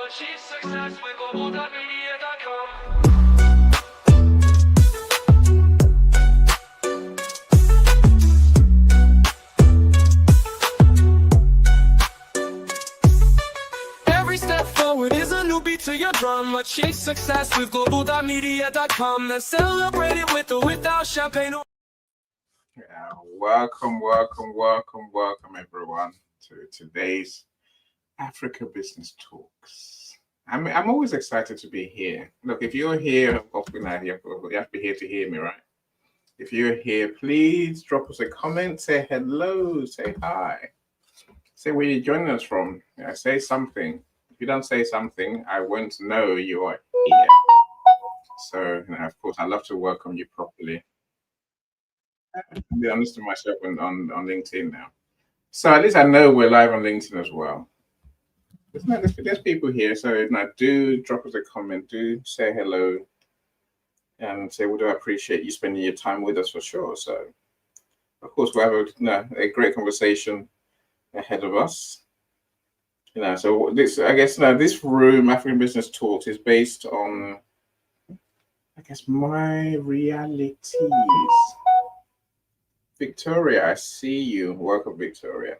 achieve success with Global.Media.com. Every step forward is a new beat to your drum. Achieve success with Global.Media.com. Let's celebrate it with or without champagne. Yeah, welcome everyone to today's Africa Business Talks. I'm always excited to be here. Look, if you're here, hopefully not here, you have to be here to hear me, right? If you're here, please drop us a comment, say hello, say hi, say where you're joining us from. Say something. If you don't say something, I won't know you are here. So, of course, I'd love to welcome you properly. I'm honest to myself on LinkedIn now. So at least I know we're live on LinkedIn as well. There's people here, so do drop us a comment, do say hello, and say we do appreciate you spending your time with us for sure. So, of course, we'll have a great conversation ahead of us. So this, I guess, this room, African Business Talks, is based on, I guess, my realities. Victoria, I see you. Welcome, Victoria.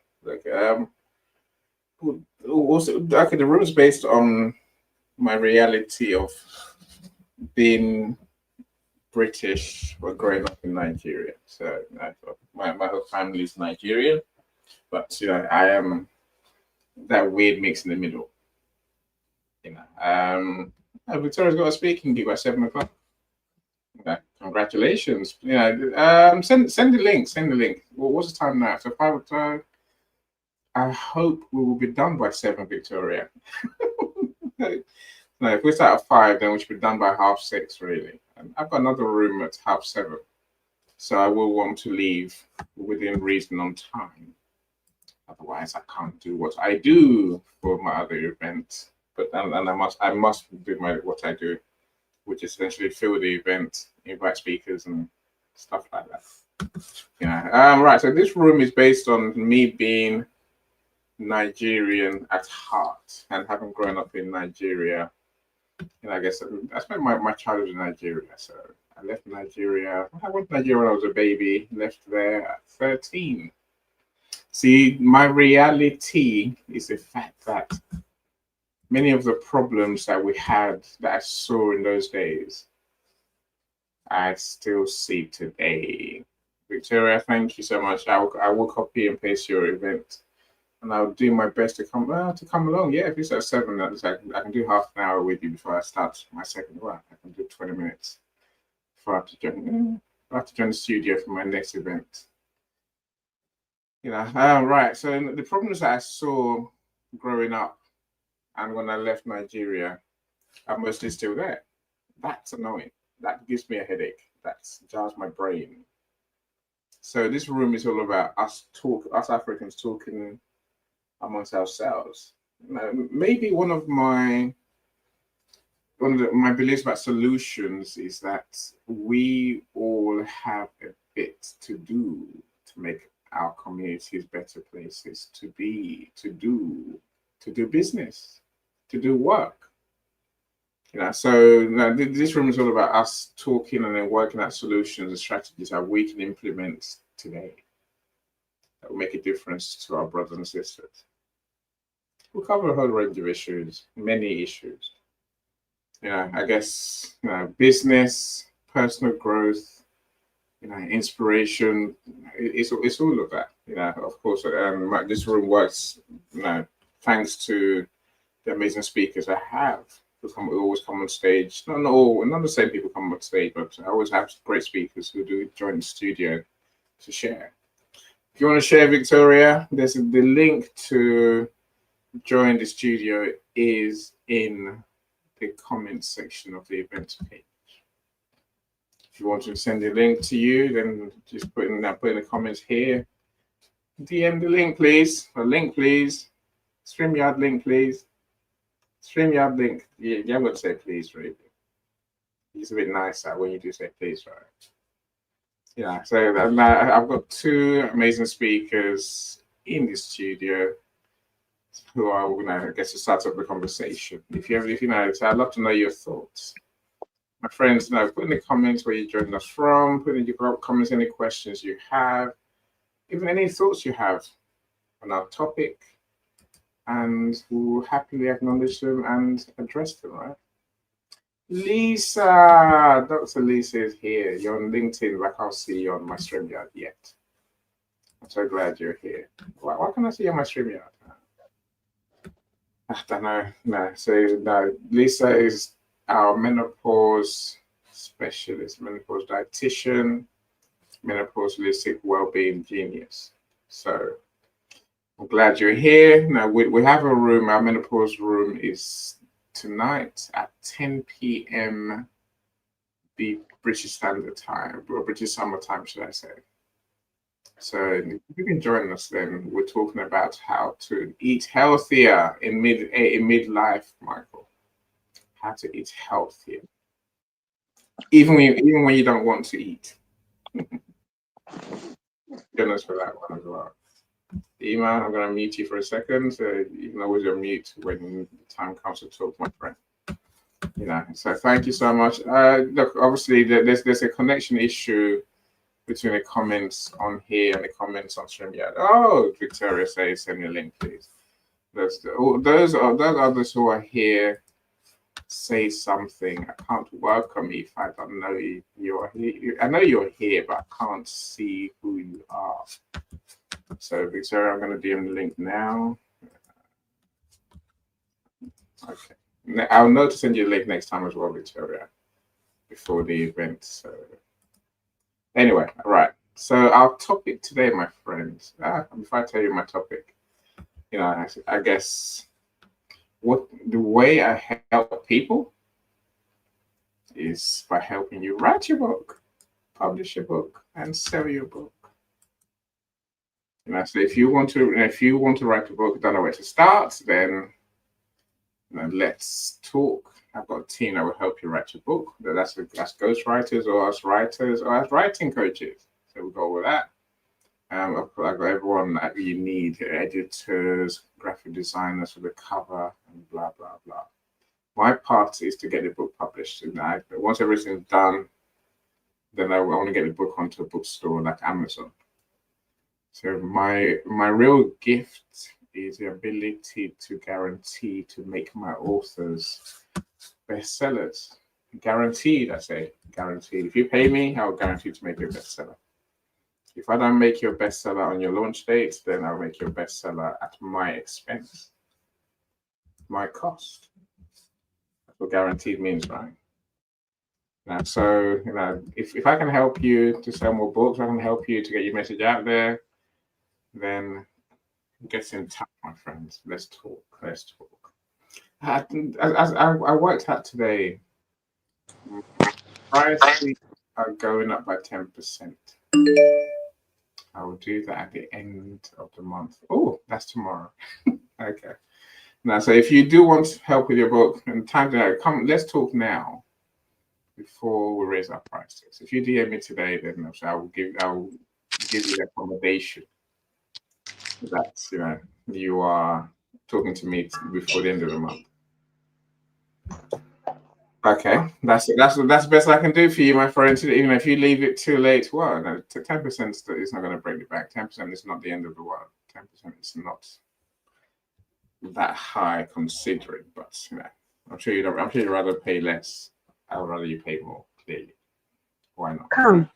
Also, okay, the room is based on my reality of being British or growing up in Nigeria. So my whole family is Nigerian, but I am that weird mix in the middle. Victoria's got a speaking gig by 7 o'clock. Congratulations. Send the link. Send the link. Well, what's the time now? So 5 o'clock. I hope we will be done by 7, Victoria. No, if we start at 5, then we should be done by 6:30, really. And I've got another room at 7:30. So I will want to leave within reason on time. Otherwise, I can't do what I do for my other event. But and I must do what I do, which is essentially fill the event, invite speakers and stuff like that. Right. So this room is based on me being Nigerian at heart and having grown up in Nigeria. I guess I spent my childhood in Nigeria. So I left Nigeria. I went to Nigeria when I was a baby, left there at 13. See, my reality is the fact that many of the problems that we had, that I saw in those days, I still see today. Victoria, thank you so much. I will copy and paste your event, and I'll do my best to come along. Yeah, if it's at 7, I can do half an hour with you before I start my second one. I can do 20 minutes before I have to join the studio for my next event. Right. So the problems that I saw growing up and when I left Nigeria are mostly still there. That's annoying. That gives me a headache. That jars my brain. So this room is all about us Africans talking amongst ourselves. Maybe one of my beliefs about solutions is that we all have a bit to do to make our communities better places to be, to do business, to do work. So this room is all about us talking and then working out solutions and strategies that we can implement today that will make a difference to our brothers and sisters. We'll cover a whole range of issues, many issues. I guess business, personal growth, inspiration. It's all of that. Of course, this room works. Thanks to the amazing speakers I have. Who always come on stage. Not the same people come on stage, but I always have great speakers who do join the studio to share. If you want to share, Victoria, the link to join the studio is in the comments section of the event page. If you want to send the link to you, then just put in the comments here. DM the link, please. A link, please. StreamYard link, please. StreamYard link. Yeah, I'm going to say please, really. It's a bit nicer when you do say please, right? So I've got 2 amazing speakers in the studio who are, I guess, to start up the conversation. If you know, so I'd love to know your thoughts. My friends, put in the comments where you joined us from, put in your comments any questions you have, even any thoughts you have on our topic, and we'll happily acknowledge them and address them, right? Lisa, Dr. Lisa is here. You're on LinkedIn, but I can't see you on my StreamYard yet. I'm so glad you're here. Why can't I see you on my StreamYard? I don't know. No, so no, Lisa is our menopause specialist, menopause dietitian, menopause holistic well-being genius. So I'm glad you're here. Now we have a room. Our menopause room is tonight at 10 p.m. the British Standard Time, or British Summer Time, should I say. So if you can join us, then we're talking about how to eat healthier in midlife, Michael. How to eat healthier, even when you don't want to eat. Join us for that one as well. Iman, I'm going to mute you for a second. So you can always mute when the time comes to talk, my friend. So thank you so much. Look, obviously there's a connection issue between the comments on here and the comments on StreamYard. Oh, Victoria says, send me a link, please. Those others who are here, say something. I can't welcome you if I don't know you're here. I know you're here, but I can't see who you are. So, Victoria, I'm going to DM the link now. Okay. I'll know to send you a link next time as well, Victoria, before the event. So, anyway, all right. So, our topic today, my friends, before I tell you my topic, I guess the way I help people is by helping you write your book, publish your book, and sell your book. So if you want to write a book, don't know where to start, then let's talk. I've got a team that will help you write your book. That's ghostwriters or us writers or as writing coaches. So we'll go with that. I've got everyone that you need, editors, graphic designers for the cover, and blah, blah, blah. My part is to get the book published. Once everything's done, then I want to get the book onto a bookstore like Amazon. So my real gift is the ability to guarantee to make my authors bestsellers. Guaranteed, I say, guaranteed. If you pay me, I'll guarantee to make you a bestseller. If I don't make you a bestseller on your launch date, then I'll make you a bestseller at my expense, my cost. That's what guaranteed means, right? So, if I can help you to sell more books, I can help you to get your message out there, then get in touch, my friends. Let's talk. As I worked out today, prices are going up by 10%. I will do that at the end of the month. Oh, that's tomorrow. Okay. Now, so if you do want help with your book, and time to come, let's talk now before we raise our prices. If you DM me today, then I will give you the accommodation that you are talking to me before the end of the month. Okay, that's the best I can do for you, my friend. Even if you leave it too late, well, 10% is not going to break it back. 10% is not the end of the world. 10% is not that high considering, but I'm sure you'd rather pay less. I'd rather you pay more. Clearly, why not? Come.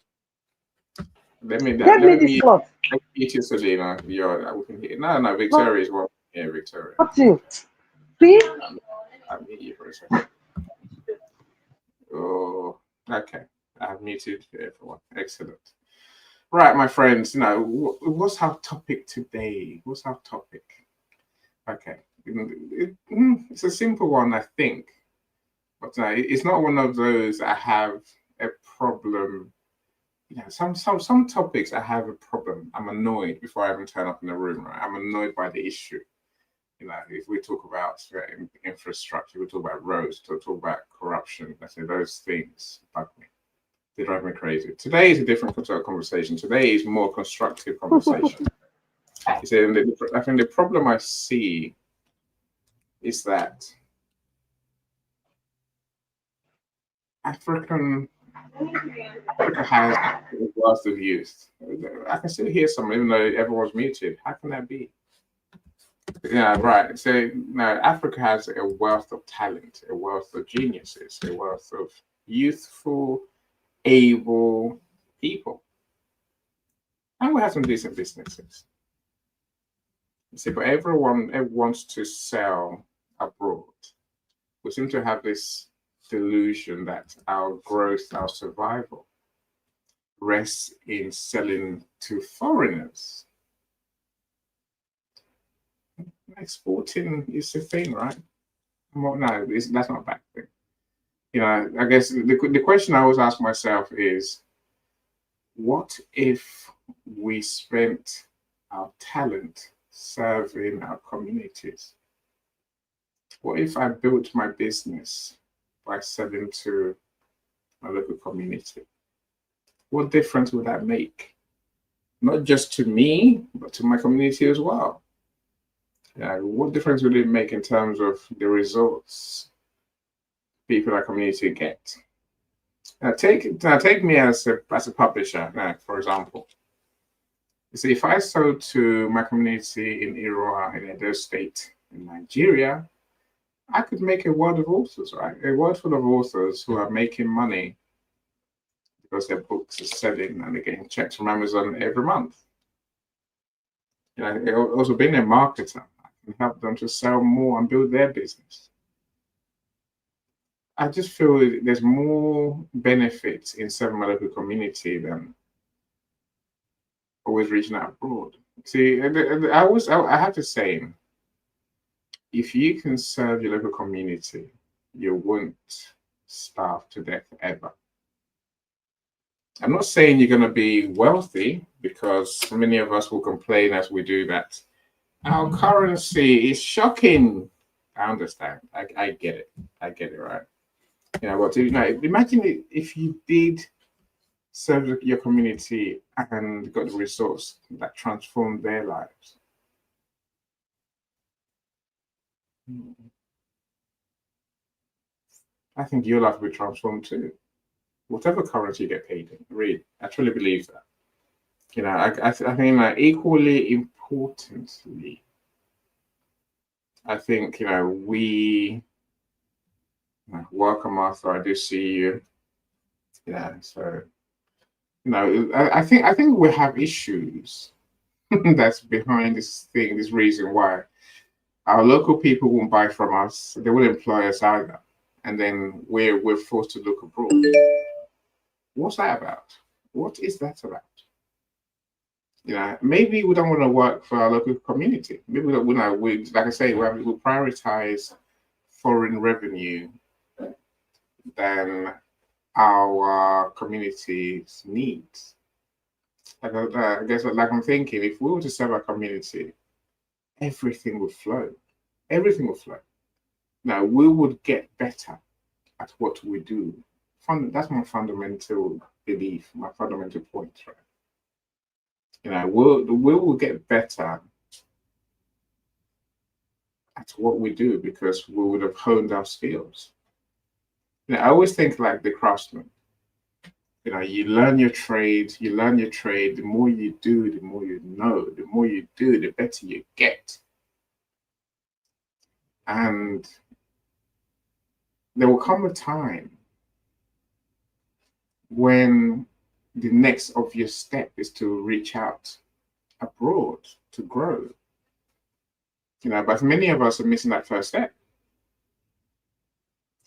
Let me this cloth. meet you, Selena. No, Victoria is well. Yeah, Victoria. What's you? Please. I'll meet you for a second. Oh, okay. I've muted everyone. Excellent. Right, my friends. What's our topic today? What's our topic? Okay, it's a simple one, I think, but it's not one of those I have a problem. Some topics I have a problem. I'm annoyed before I even turn up in the room. Right? I'm annoyed by the issue. If we talk about infrastructure, we talk about roads, talk about corruption. I say those things bug me. They drive me crazy. Today is a different sort of conversation. Today is more constructive conversation. I think the problem I see is that Africa has a wealth of youth. I can still hear some, even though everyone's muted. How can that be? Yeah, right. So no, Africa has a wealth of talent, a wealth of geniuses, a wealth of youthful, able people. And we have some decent businesses. You see, but everyone wants to sell abroad. We seem to have this delusion that our growth, our survival rests in selling to foreigners. Exporting is the thing, right? Well, no, that's not a bad thing. You know, I guess the question I always ask myself is, what if we spent our talent serving our communities? What if I built my business by selling to my local community? What difference would that make? Not just to me, but to my community as well. What difference would it make in terms of the results people in our community get? Now take me as a publisher, for example. You see, if I sold to my community in Iroa, in Edo State, in Nigeria, I could make a world of authors, right? A world full of authors who are making money because their books are selling and they're getting checks from Amazon every month. You know, also being a marketer, I can help them to sell more and build their business. I just feel there's more benefits in serving my local community than always reaching out abroad. See, I have to say, if you can serve your local community, you won't starve to death ever. I'm not saying you're going to be wealthy, because many of us will complain as we do that our currency is shocking. I understand. I get it. I get it, right? You know, but imagine if you did serve your community and got the results that transformed their lives. I think your life will be transformed too. Whatever currency you get paid in, really, I truly believe that. You know, I think equally importantly, I think, we welcome, Arthur. I do see you. Yeah, so I think we have issues that's behind this thing, this reason why our local people won't buy from us. They won't employ us either, and then we're forced to look abroad. What's that about? What is that about? Maybe we don't want to work for our local community. Maybe we don't. We like I say, we prioritize foreign revenue than our community's needs. I guess, like I'm thinking, if we were to serve our community, everything would flow. Everything would flow. Now we would get better at what we do. That's my fundamental belief, my fundamental point, right? We will get better at what we do because we would have honed our skills. I always think like the craftsman. You learn your trade, the more you do, the more you know, the more you do, the better you get. And there will come a time when the next obvious step is to reach out abroad to grow. But many of us are missing that first step.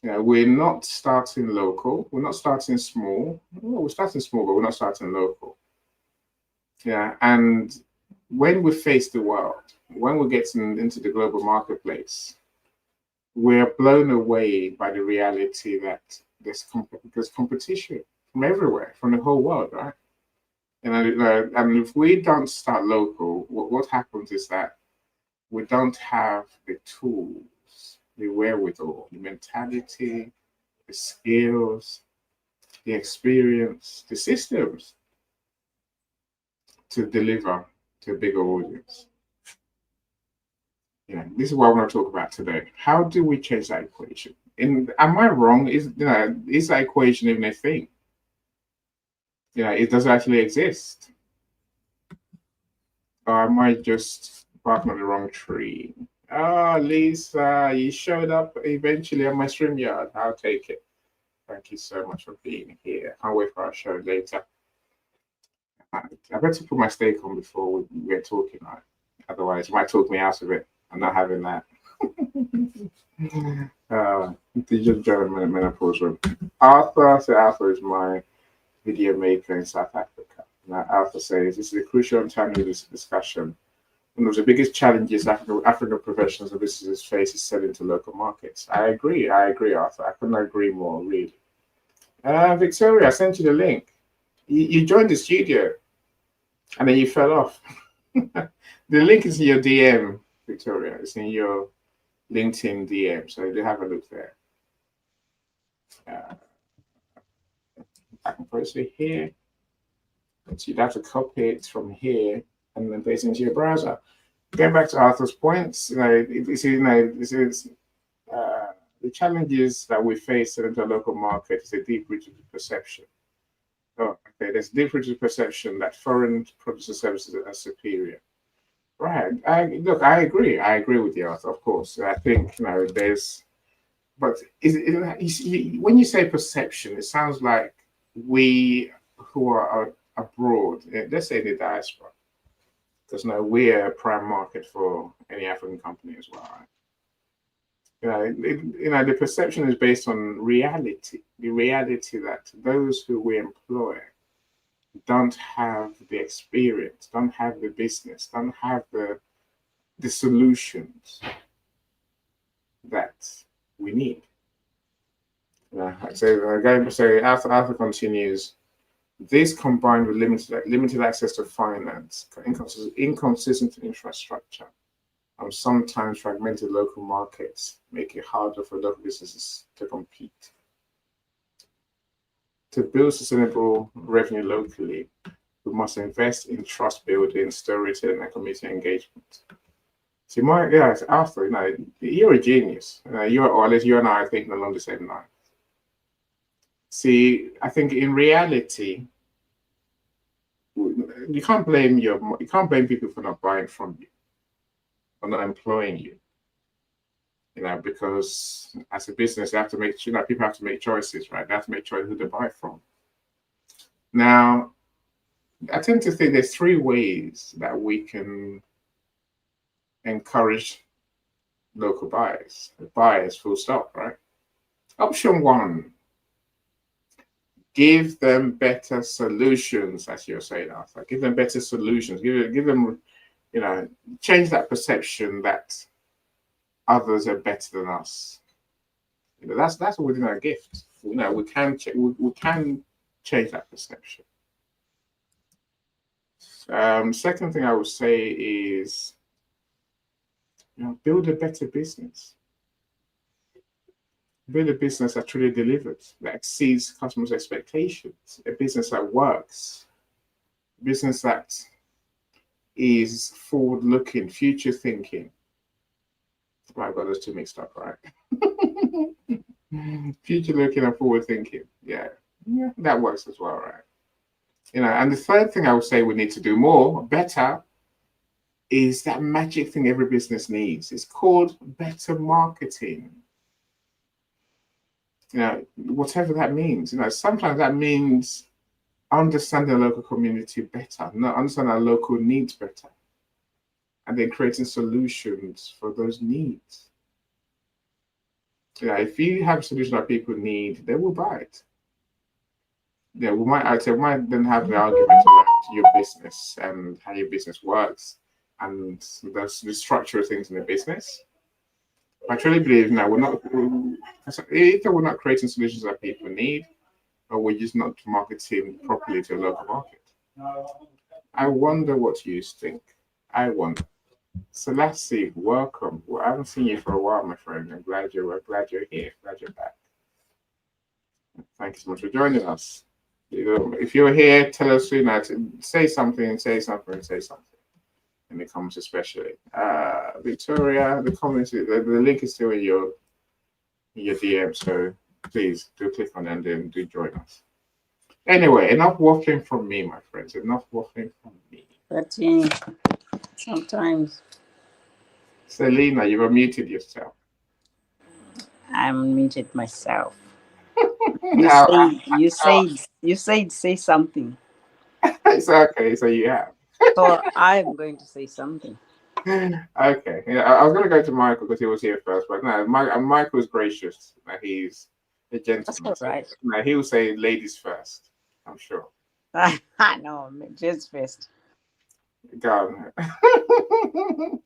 We're not starting local. We're not starting small. Well, we're starting small, but we're not starting local. And when we face the world, when we get into the global marketplace, we're blown away by the reality that there's competition from everywhere, from the whole world, right? And if we don't start local, what happens is that we don't have the tools, the wherewithal, the mentality, the skills, the experience, the systems to deliver to a bigger audience. Yeah, this is what I want to talk about today. How do we change that equation? Am I wrong? Is that equation even a thing? It does actually exist. Or am I just barking on the wrong tree? Oh, Lisa, you showed up eventually on my StreamYard. I'll take it. Thank you so much for being here. Can't wait for our show later. I better put my steak on before we get talking. Right? Otherwise, you might talk me out of it. I'm not having that. Digital German menopause room. Arthur is my video maker in South Africa. Now, Arthur says this is a crucial and timely discussion. One of the biggest challenges African professionals and businesses face is selling to local markets. I agree, Arthur. I couldn't agree more, really. Victoria, I sent you the link. You joined the studio and then you fell off. The link is in your DM, Victoria. It's in your LinkedIn DM, so do have a look there. I can post it here. So you'd have to copy it from here and then paste it into your browser. Going back to Arthur's points, the challenges that we face in the local market is a deep-rooted perception. Oh, okay, there's deep-rooted perception that foreign products and services are superior. Right. I agree. I agree with you, Arthur. Of course, I think there's. But when you say perception, it sounds like we who are abroad, let's say the diaspora, because we're a prime market for any African company as well, right? The perception is based on reality. The reality that those who we employ don't have the experience, don't have the business, don't have the solutions that we need. So Arthur continues. This combined with limited access to finance, inconsistent infrastructure, and sometimes fragmented local markets make it harder for local businesses to compete. To build sustainable revenue locally, we must invest in trust building, storytelling, and community engagement. See, Arthur, you're a genius. Or at least you and I are thinking along the same line. See, I think in reality, you can't blame people for not buying from you, or not employing you. Because as a business, they have to make people have to make choices, right? They have to make choices who to buy from. Now, I tend to think there's three ways that we can encourage local buyers, full stop, right? Option one, give them better solutions, as you're saying, Arthur. Give them better solutions. Give them, change that perception that others are better than us. That's within our gift. We can change that perception. Second thing I would say is, build a better business. Build a business that truly delivers, that exceeds customers' expectations, a business that works, a business that is forward-looking, future-thinking. I got those two mixed up, right? Future-looking and forward-thinking. Yeah, that works as well, right? And the third thing I would say we need to do better, is that magic thing every business needs. It's called better marketing. Whatever that means. Sometimes that means understanding the local community better, understanding our local needs better, and then creating solutions for those needs. If you have a solution that people need, they will buy it. We might then have the argument around your business and how your business works and the structure of things in the business. I truly believe either we're not creating solutions that people need, or we're just not marketing properly to a local market. I wonder what you think. I wonder. Selassie, welcome. Well, I haven't seen you for a while, my friend. I'm glad you're here. Glad you're back. Thank you so much for joining us. If you're here, tell us, say something. when it comes especially. Victoria, the comments, the link is still in your DM, so please do click on it and then do join us. Anyway, enough waffling from me, my friends. Enough waffling from me. But sometimes Selena, you've unmuted yourself. I'm muted myself. Now, You said say something. it's okay, so you have. So I'm going to say something. Okay, yeah, I was going to go to Michael because he was here first, but no, Michael's gracious. He's a That's gentleman. all right. No, he will say ladies first, I'm sure. No, just first. Go on.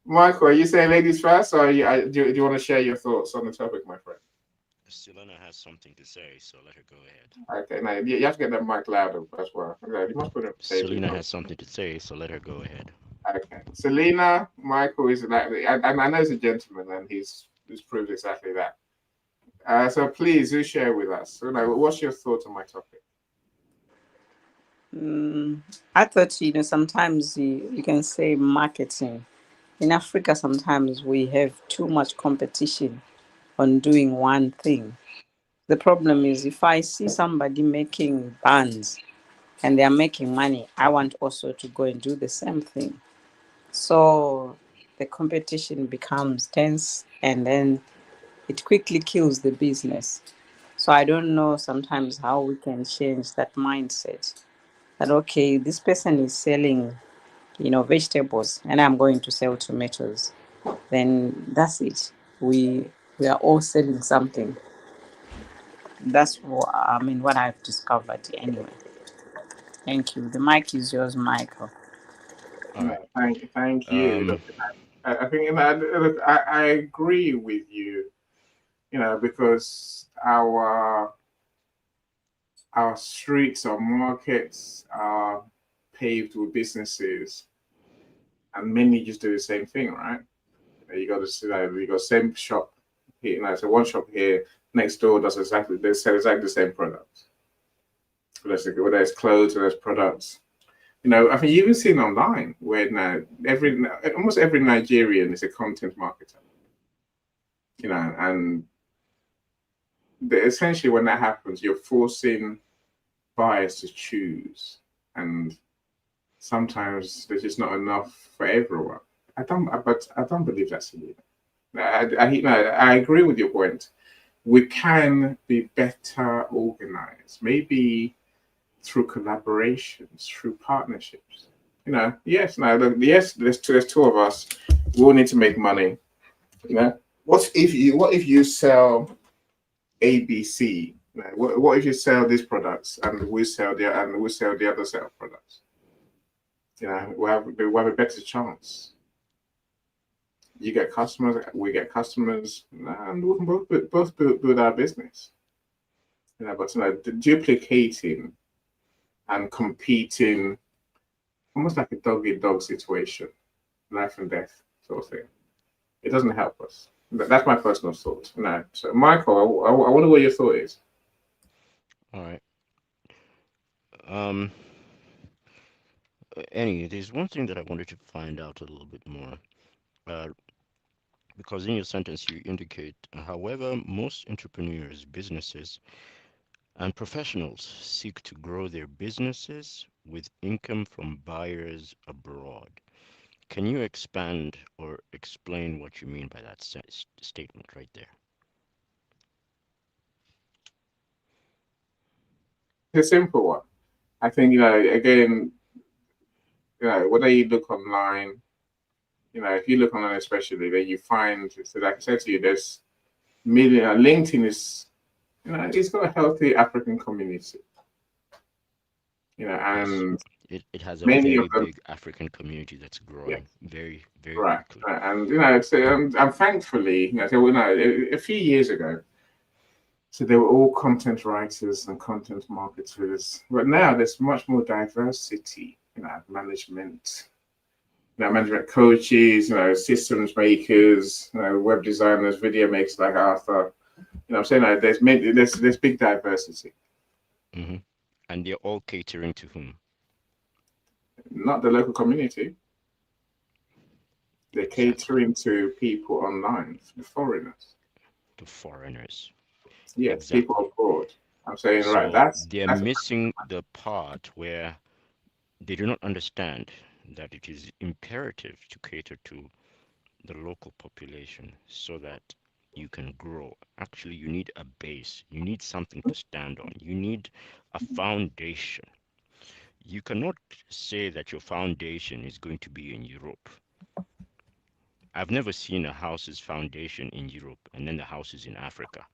Michael, are you saying ladies first, or do you want to share your thoughts on the topic, my friend? Selena has something to say, so let her go ahead. Okay, now you have to get that mic louder as well. Okay, you must put it. Selena has something to say, so let her go ahead. Okay, Selena, Michael is like, and I know he's a gentleman, and he's proved exactly that. So please do share with us. So, what's your thoughts on my topic? I thought sometimes you can say marketing. In Africa, sometimes we have too much competition on doing one thing. The problem is if I see somebody making buns and they are making money, I want also to go and do the same thing. So the competition becomes tense and then it quickly kills the business. So I don't know sometimes how we can change that mindset that, okay, this person is selling, vegetables and I'm going to sell tomatoes. Then that's it. We are all selling something. That's what I've discovered anyway. Thank you. The mic is yours, Michael. All right. Thank you. Um, Look, I think look, I agree with you. Because our streets, our markets are paved with businesses, and many just do the same thing, right? You got to see that you got same shop here. So one shop here next door they sell exactly the same products. Whether it's clothes or it's products. I think you even seen online where now almost every Nigerian is a content marketer. And essentially when that happens, you're forcing buyers to choose, and sometimes there's just not enough for everyone. I don't believe that's it. I agree with your point. We can be better organized, maybe through collaborations, through partnerships. Yes, there's two of us. We all need to make money. What if you sell ABC? What if you sell these products and we sell the other set of products? We have a better chance. You get customers, we get customers, and we can both build our business. But duplicating and competing, almost like a dog-eat-dog situation, life and death sort of thing. It doesn't help us. That's my personal thought. So Michael, I wonder what your thought is. all right. There's one thing that I wanted to find out a little bit more. Because in your sentence you indicate, however, most entrepreneurs, businesses, and professionals seek to grow their businesses with income from buyers abroad. Can you expand or explain what you mean by that statement right there? It's a simple one. I think, again, whether you look online, if you look online especially, then you find, so like I said to you, there's LinkedIn is, it's got a healthy African community. And it has a many very of them, big African community that's growing very, very right. quickly. And, and thankfully, a few years ago, so they were all content writers and content marketers. But now there's much more diversity, management, management coaches, systems makers, web designers, video makers like Arthur. I'm saying there's big diversity. Hmm. And they're all catering to whom? Not the local community. They're Exactly. catering to people online, the foreigners. To foreigners. Yes, people Exactly. abroad. I'm saying, right, So that's they're that's a missing the part where they do not understand that it is imperative to cater to the local population so that you can grow. Actually, you need a base, you need something to stand on, you need a foundation. You cannot say that your foundation is going to be in Europe. I've never seen a house's foundation in Europe and then the house is in Africa.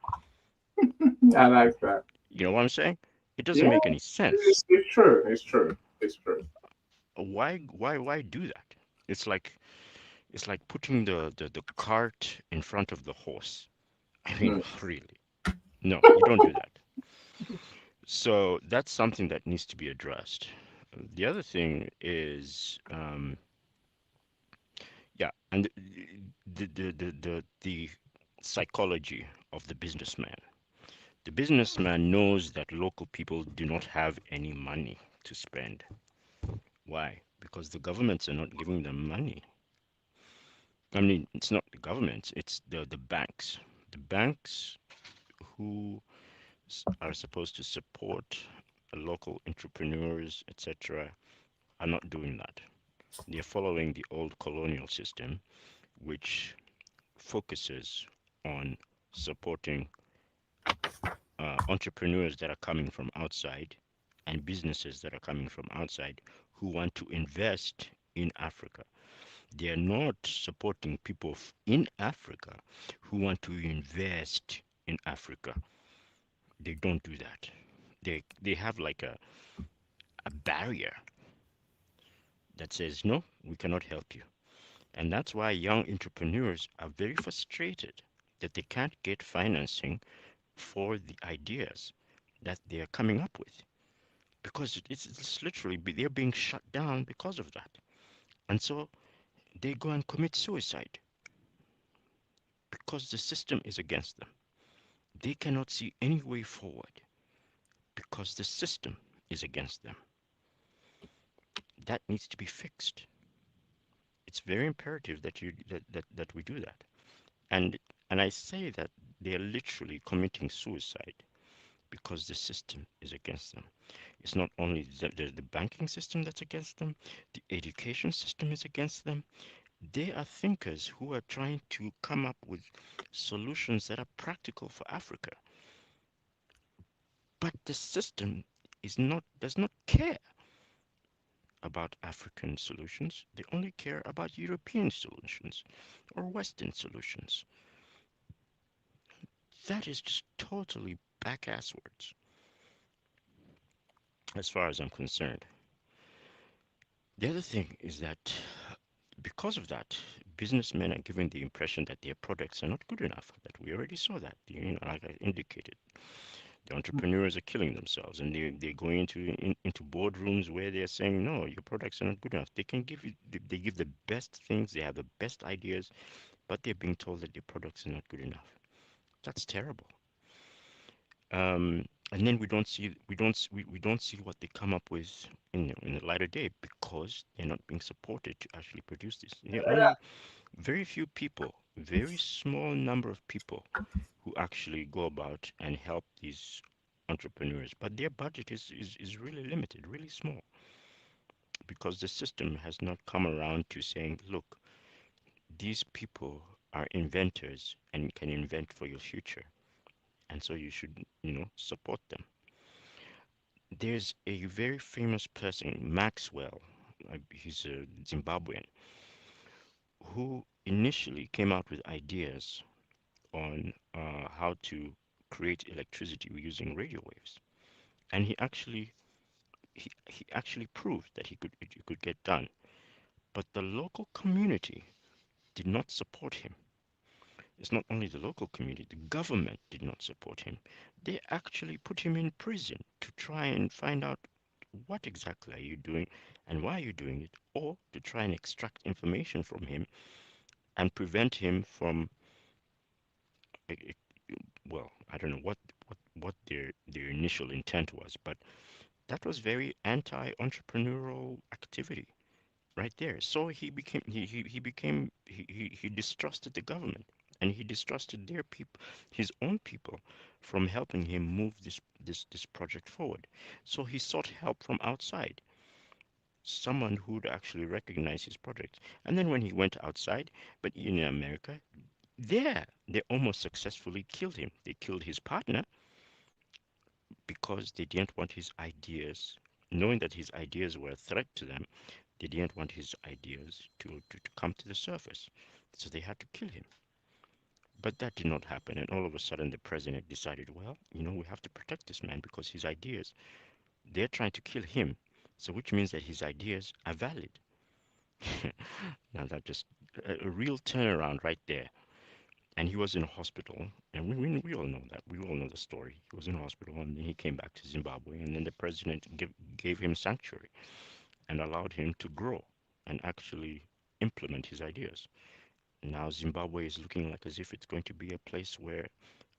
I like that. You know what I'm saying? It doesn't Yeah, make any sense. it's true. It's true. It's true. Why do that? It's like it's like putting the cart in front of the horse. I mean, Mm. really. No, you don't do that. So that's something that needs to be addressed. The other thing is, yeah, and the psychology of the businessman. The businessman knows that local people do not have any money to spend. Why? Because the governments are not giving them money. I mean, it's not the governments, it's the banks. The banks who are supposed to support local entrepreneurs, etc., are not doing that. They're following the old colonial system, which focuses on supporting entrepreneurs that are coming from outside and businesses that are coming from outside who want to invest in Africa. They are not supporting people in Africa who want to invest in Africa. They don't do that. They have like a barrier that says no, we cannot help you. And that's why young entrepreneurs are very frustrated that they can't get financing for the ideas that they're coming up with because it's literally they're being shut down because of that. And so they go and commit suicide because the system is against them. They cannot see any way forward because the system is against them. That needs to be fixed. It's very imperative that we do that. And and I say that they are literally committing suicide because the system is against them. It's not only the banking system that's against them, the education system is against them. They are thinkers who are trying to come up with solutions that are practical for Africa. But the system does not care about African solutions. They only care about European solutions or Western solutions. That is just totally back-asswards as far as I'm concerned. The other thing is that because of that, businessmen are given the impression that their products are not good enough. That we already saw that, like I indicated. The entrepreneurs are killing themselves, and they're going into boardrooms where they're saying, no, your products are not good enough. They can give you, they give the best things, they have the best ideas, but they're being told that their products are not good enough. That's terrible. And then we don't see what they come up with in the lighter day because they're not being supported to actually produce this. There are only very few people, very small number of people who actually go about and help these entrepreneurs, but their budget is really limited, really small, because the system has not come around to saying, look, these people are inventors and can invent for your future, and so you should, support them. There's a very famous person, Maxwell, he's a Zimbabwean, who initially came out with ideas on how to create electricity using radio waves, and he actually proved that it could get done. But the local community did not support him. It's not only the local community, the government did not support him. They actually put him in prison to try and find out what exactly are you doing and why are you doing it, or to try and extract information from him and prevent him from, eh, eh, well, I don't know what their initial intent was, but that was very anti-entrepreneurial activity right there. So he he distrusted the government, and he distrusted their people, his own people, from helping him move this project forward. So he sought help from outside, someone who would actually recognize his project. And then when he went outside, but in America, there they almost successfully killed him. They killed his partner because they didn't want his ideas, knowing that his ideas were a threat to them. They didn't want his ideas to come to the surface. So they had to kill him. But that did not happen. And all of a sudden, the president decided, well, we have to protect this man because his ideas, they're trying to kill him. So which means that his ideas are valid. Now that just a real turnaround right there. And he was in a hospital, and we all know that. We all know the story. He was in a hospital, and then he came back to Zimbabwe, and then the president gave him sanctuary and allowed him to grow and actually implement his ideas. Now Zimbabwe is looking like as if it's going to be a place where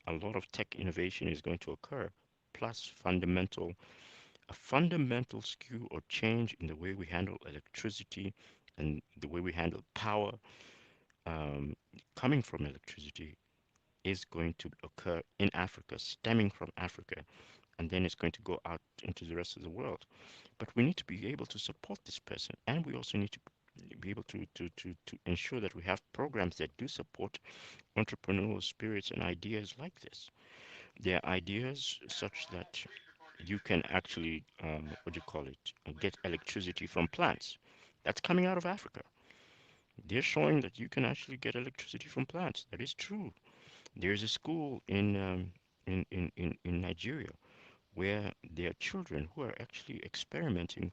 a lot of tech innovation is going to occur, plus a fundamental skew or change in the way we handle electricity and the way we handle power um, coming from electricity is going to occur in Africa, stemming from Africa, and then it's going to go out into the rest of the world. But we need to be able to support this person, and we also need to be able to ensure that we have programs that do support entrepreneurial spirits and ideas like this. They are ideas such that you can actually, what do you call it, get electricity from plants. That's coming out of Africa. They're showing that you can actually get electricity from plants. That is true. There's a school in Nigeria where there are children who are actually experimenting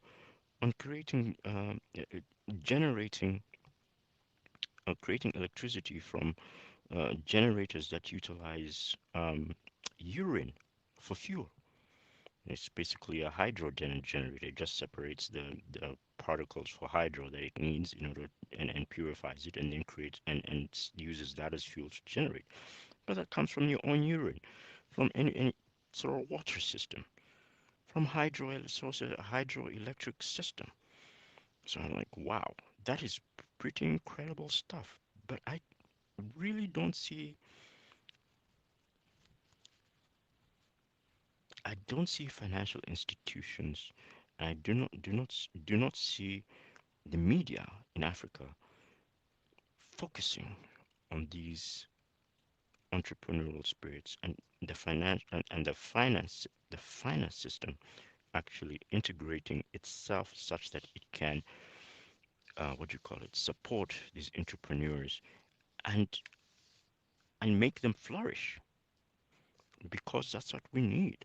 on generating, creating electricity from generators that utilize urine for fuel. It's basically a hydrogen generator. It just separates the particles for hydro that it needs in order and purifies it and then creates and uses that as fuel to generate. But that comes from your own urine, from any sort of water system, from hydroelectric system. So I'm like, wow, that is pretty incredible stuff. But I really don't see I don't see financial institutions, and I do not see the media in Africa focusing on these entrepreneurial spirits and the finance system actually integrating itself such that it can what do you call it, support these entrepreneurs and make them flourish, because that's what we need.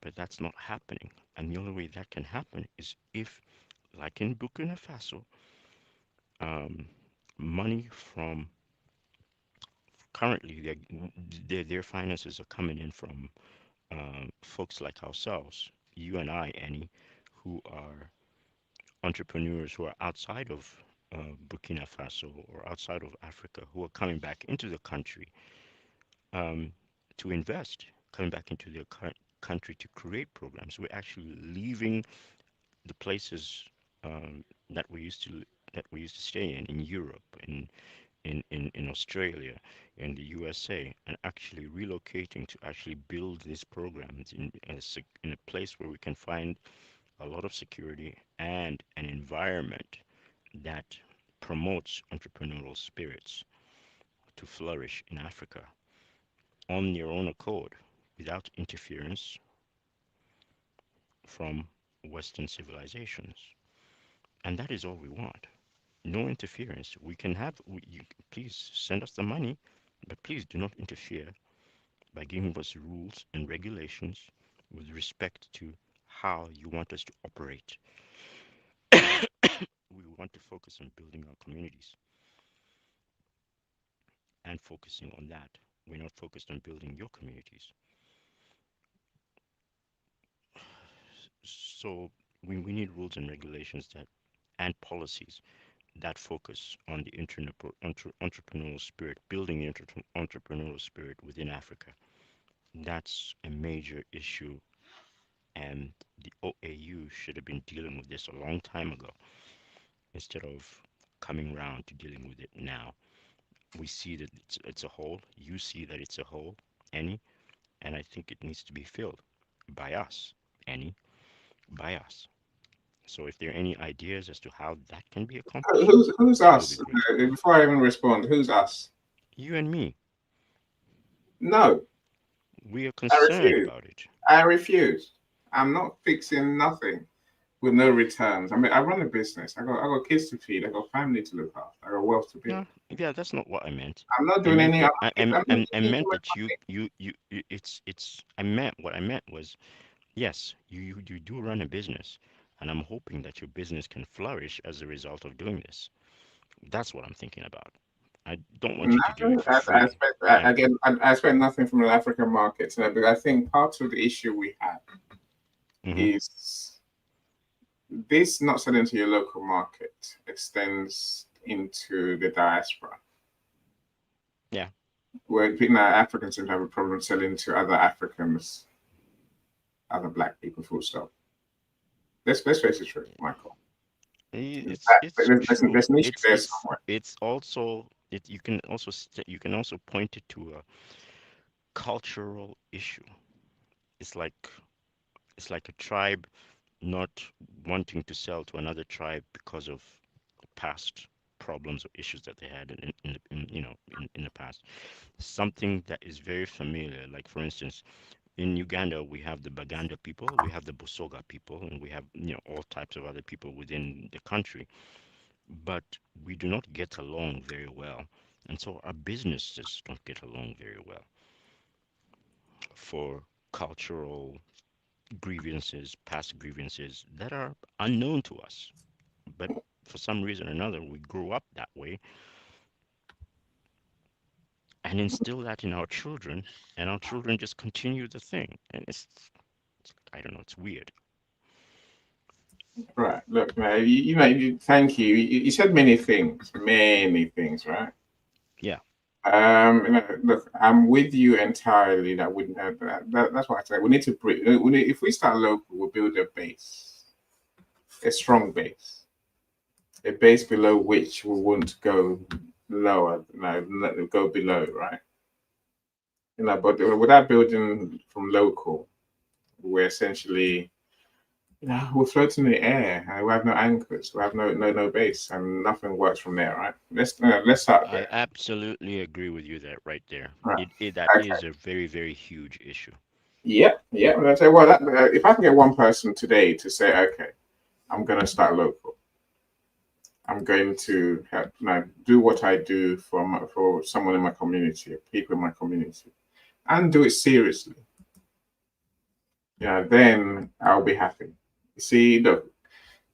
But that's not happening, and the only way that can happen is if, like in Burkina Faso, um, money from currently their finances are coming in from folks like ourselves, you and I, Annie, who are entrepreneurs who are outside of Burkina Faso or outside of Africa, who are coming back into the country um, to invest, coming back into their country to create programs. We're actually leaving the places um, that we used to stay in Europe, in Australia, in the USA, and actually relocating to actually build these programs in a place where we can find a lot of security and an environment that promotes entrepreneurial spirits to flourish in Africa on their own accord without interference from Western civilizations. And that is all we want. No interference. We can have, please send us the money, but please do not interfere by giving us rules and regulations with respect to how you want us to operate. We want to focus on building our communities and focusing on that. We're not focused on building your communities. So we need rules and regulations that and policies that focus on the entrepreneurial spirit, building the entrepreneurial spirit within Africa. That's a major issue, and the OAU should have been dealing with this a long time ago instead of coming around to dealing with it now. We see that it's a hole. You see that it's a hole, Annie, and I think it needs to be filled by us, Annie, by us. So if there are any ideas as to how that can be accomplished, Who's that would be us? great. Before I even respond, who's us? You and me, No, we are I concerned refuse. about it. I refuse. I'm not fixing nothing with no returns. I mean, I run a business. I got kids to feed. I got family to look after. I got wealth to build. No, yeah, that's not what I meant. I'm not I doing meant any. that I'm not I giving you meant my that money. it's I meant what I meant was yes, you do run a business, and I'm hoping that your business can flourish as a result of doing this. That's what I'm thinking about. I don't want you to do it No, for free. I again, I expect nothing from the African markets. But I think part of the issue we have hmm is this not selling to your local market extends into the diaspora, yeah. where Africans seem to have a problem selling to other Africans, other black people, full stop. Let's face the truth, Michael. It's true. There's an issue there somewhere. It's also it you can also point it to a cultural issue. It's like it's like a tribe not wanting to sell to another tribe because of past problems or issues that they had in the past. Something that is very familiar. Like for instance, in Uganda, we have the Baganda people, we have the Busoga people, and we have all types of other people within the country. But we do not get along very well, and so our businesses don't get along very well for cultural grievances, past grievances that are unknown to us. But for some reason or another, we grew up that way and instill that in our children, and our children just continue the thing. And I don't know, it's weird. Right. Look, man, thank you. You said many things, right? Yeah. Look, I'm with you entirely. That's why I say we need to bring. If we start local, we'll build a base, a strong base, a base below which we won't go lower. Go below, right? But without building from local, we're essentially we're floating in the air and we have no anchors, we have no base, and nothing works from there, right? Let's start I there. absolutely agree with you that right there. Right. That Okay. is a very, very huge issue. Yeah, yeah. And I say, well, if I can get one person today to say, okay, I'm going to start local. I'm going to do what I do for someone in my community, people in my community, and do it seriously. Yeah, then I'll be happy. See, look,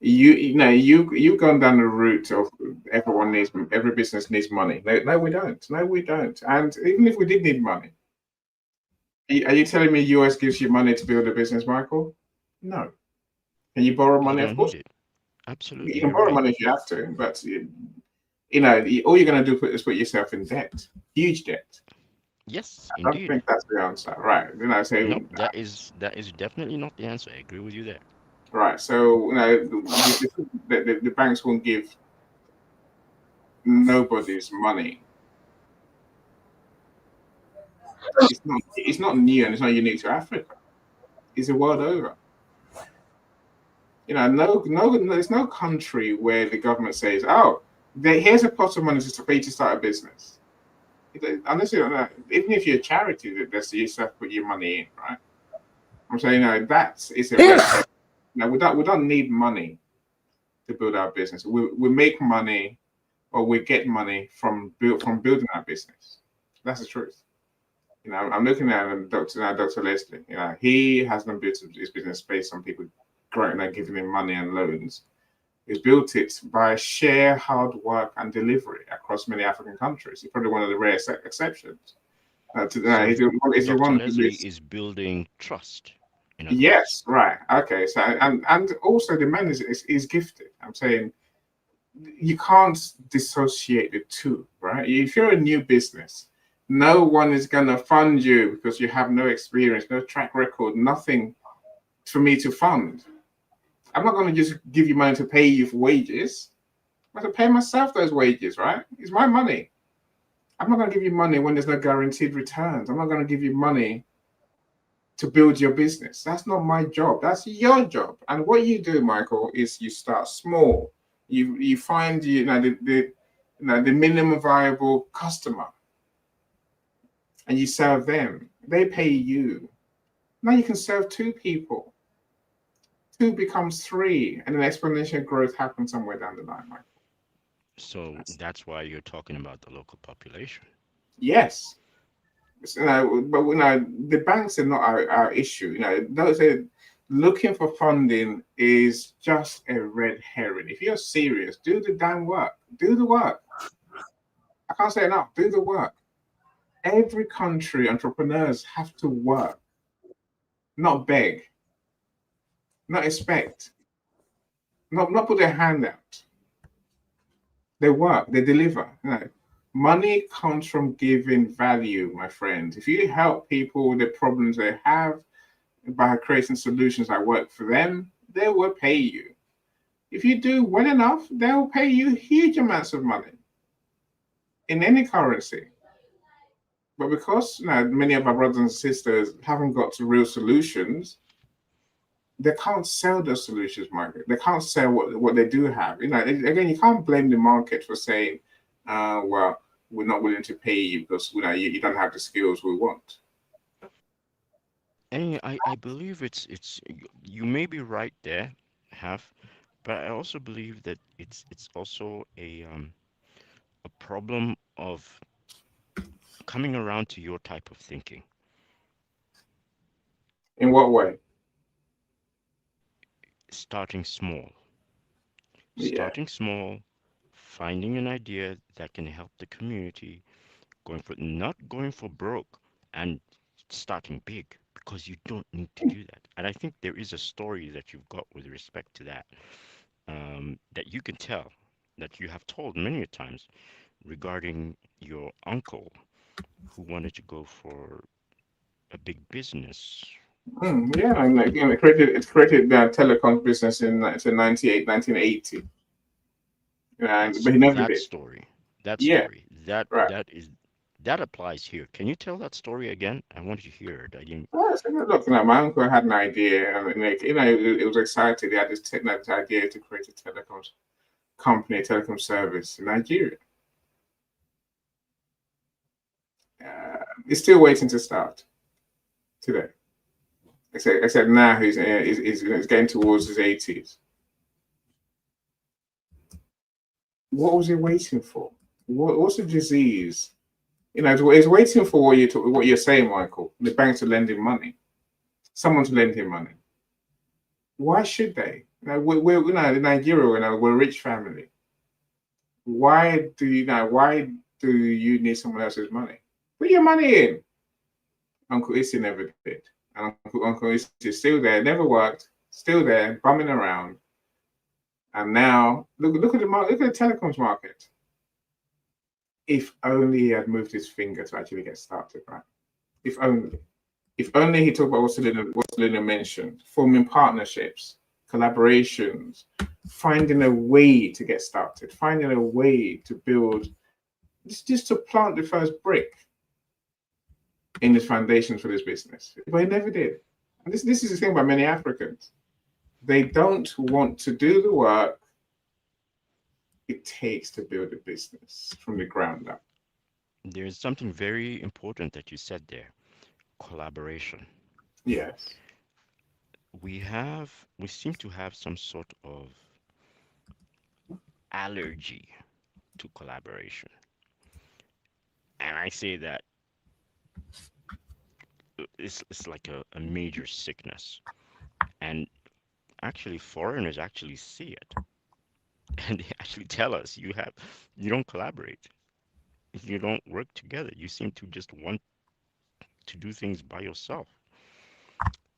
you've gone down the route of every business needs money. No, we don't. No, we don't. And even if we did need money, are you telling me US gives you money to build a business, Michael? No. Can you borrow You money? Of don't course, need it. you Absolutely, can you're borrow right. money if you have to, but all you're going to do is put yourself in debt, huge debt. Yes, I don't indeed. think that's the answer, right? Nope, that is definitely not the answer. I agree with you there. Right. So the banks won't give nobody's money. It's not new and it's not unique to Africa. It's the world over. There's no country where the government says, "Oh, here's a pot of money for you to start a business." Unless even if you're a charity, that's you have to put your money in, right? I'm saying, that's it's a rare. We don't need money to build our business. We make money or we get money from building our business. That's the truth. I'm looking at Dr. Leslie. He has not built his business based on people growing and giving him money and loans. He's built it by sheer hard work and delivery across many African countries. He's probably one of the rare exceptions. So He's the Dr. one who Leslie is. is building trust, in other words. Yes, right. Okay. So and also the man is gifted. I'm saying you can't dissociate the two, right? If you're a new business, no one is going to fund you because you have no experience, no track record, nothing for me to fund. I'm not going to just give you money to pay you for wages. I have to pay myself those wages, right? It's my money. I'm not going to give you money when there's no guaranteed returns. I'm not going to give you money to build your business. That's not my job. That's your job. And what you do, Michael, is you start small. You find the minimum viable customer, and you serve them. They pay you. Now you can serve two people. Two becomes three, and an exponential growth happens somewhere down the line, Michael. So that's why you're talking about the local population. Yes. But the banks are not our issue. Those are looking for funding is just a red herring. If you're serious, do the damn work. Do the work. I can't say enough. Do the work. Every country, entrepreneurs have to work, not beg, not expect, not put their hand out. They work, they deliver. Money comes from giving value, my friend. If you help people with the problems they have by creating solutions that work for them, they will pay you. If you do well enough, they'll pay you huge amounts of money in any currency. But because many of our brothers and sisters haven't got to real solutions, they can't sell those solutions, market. They can't sell what they do have. Again, you can't blame the market for saying, well, we're not willing to pay you because you don't have the skills we want. And I believe you may be right there, half, but I also believe that it's also a problem of coming around to your type of thinking, In what way? starting small, Yeah. starting small, finding an idea that can help the community, not going for broke and starting big because you don't need to do that. And I think there is a story that you've got with respect to that, that you can tell, that you have told many a times regarding your uncle who wanted to go for a big business. Yeah, and it created the telecom business in 1998, 1980, but he never That did. story. That Yeah, story. That right. that is that applies here. Can you tell that story again? I want to hear it. I didn't. Well, so, look, my uncle had an idea, and it was excited. He had this idea to create a telecoms company, a telecom service in Nigeria. He's still waiting to start today. Except now he's getting towards his 80s. What was he waiting for? What's the disease? He's waiting for what you're saying, Michael. The banks to lend him money, someone to lend him money. Why should they? We're in Nigeria. We're a rich family. Why do you need someone else's money? Put your money in. Uncle Issy never did. And Uncle Issy is still there, never worked, still there, bumming around. And now look at the market, look at the telecoms market. If only he had moved his finger to actually get started, right? If only. If only he talked about what Selena mentioned, forming partnerships, collaborations, finding a way to get started, finding a way to build, just to plant the first brick in his foundations for this business. But he never did. And this is the thing about many Africans. They don't want to do the work it takes to build a business from the ground up. There's something very important that you said there. Collaboration. Yes. We seem to have some sort of allergy to collaboration. And I say that it's like a major sickness. And actually foreigners actually see it. And they actually tell us you don't collaborate. You don't work together. You seem to just want to do things by yourself.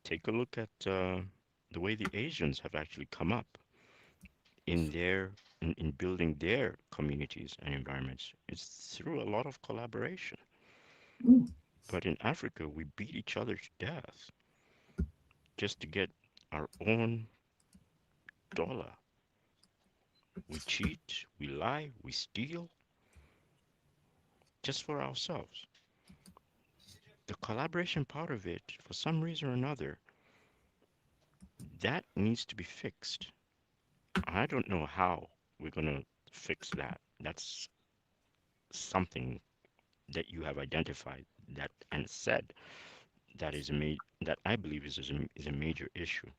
Take a look at the way the Asians have actually come up in building their communities and environments. It's through a lot of collaboration. Mm. But in Africa, we beat each other to death just to get our own dollar. We cheat, we lie, we steal just for ourselves. The collaboration part of it, for some reason or another, that needs to be fixed. I don't know how we're going to fix that. That's something that you have identified that and said that is that I believe is a major issue.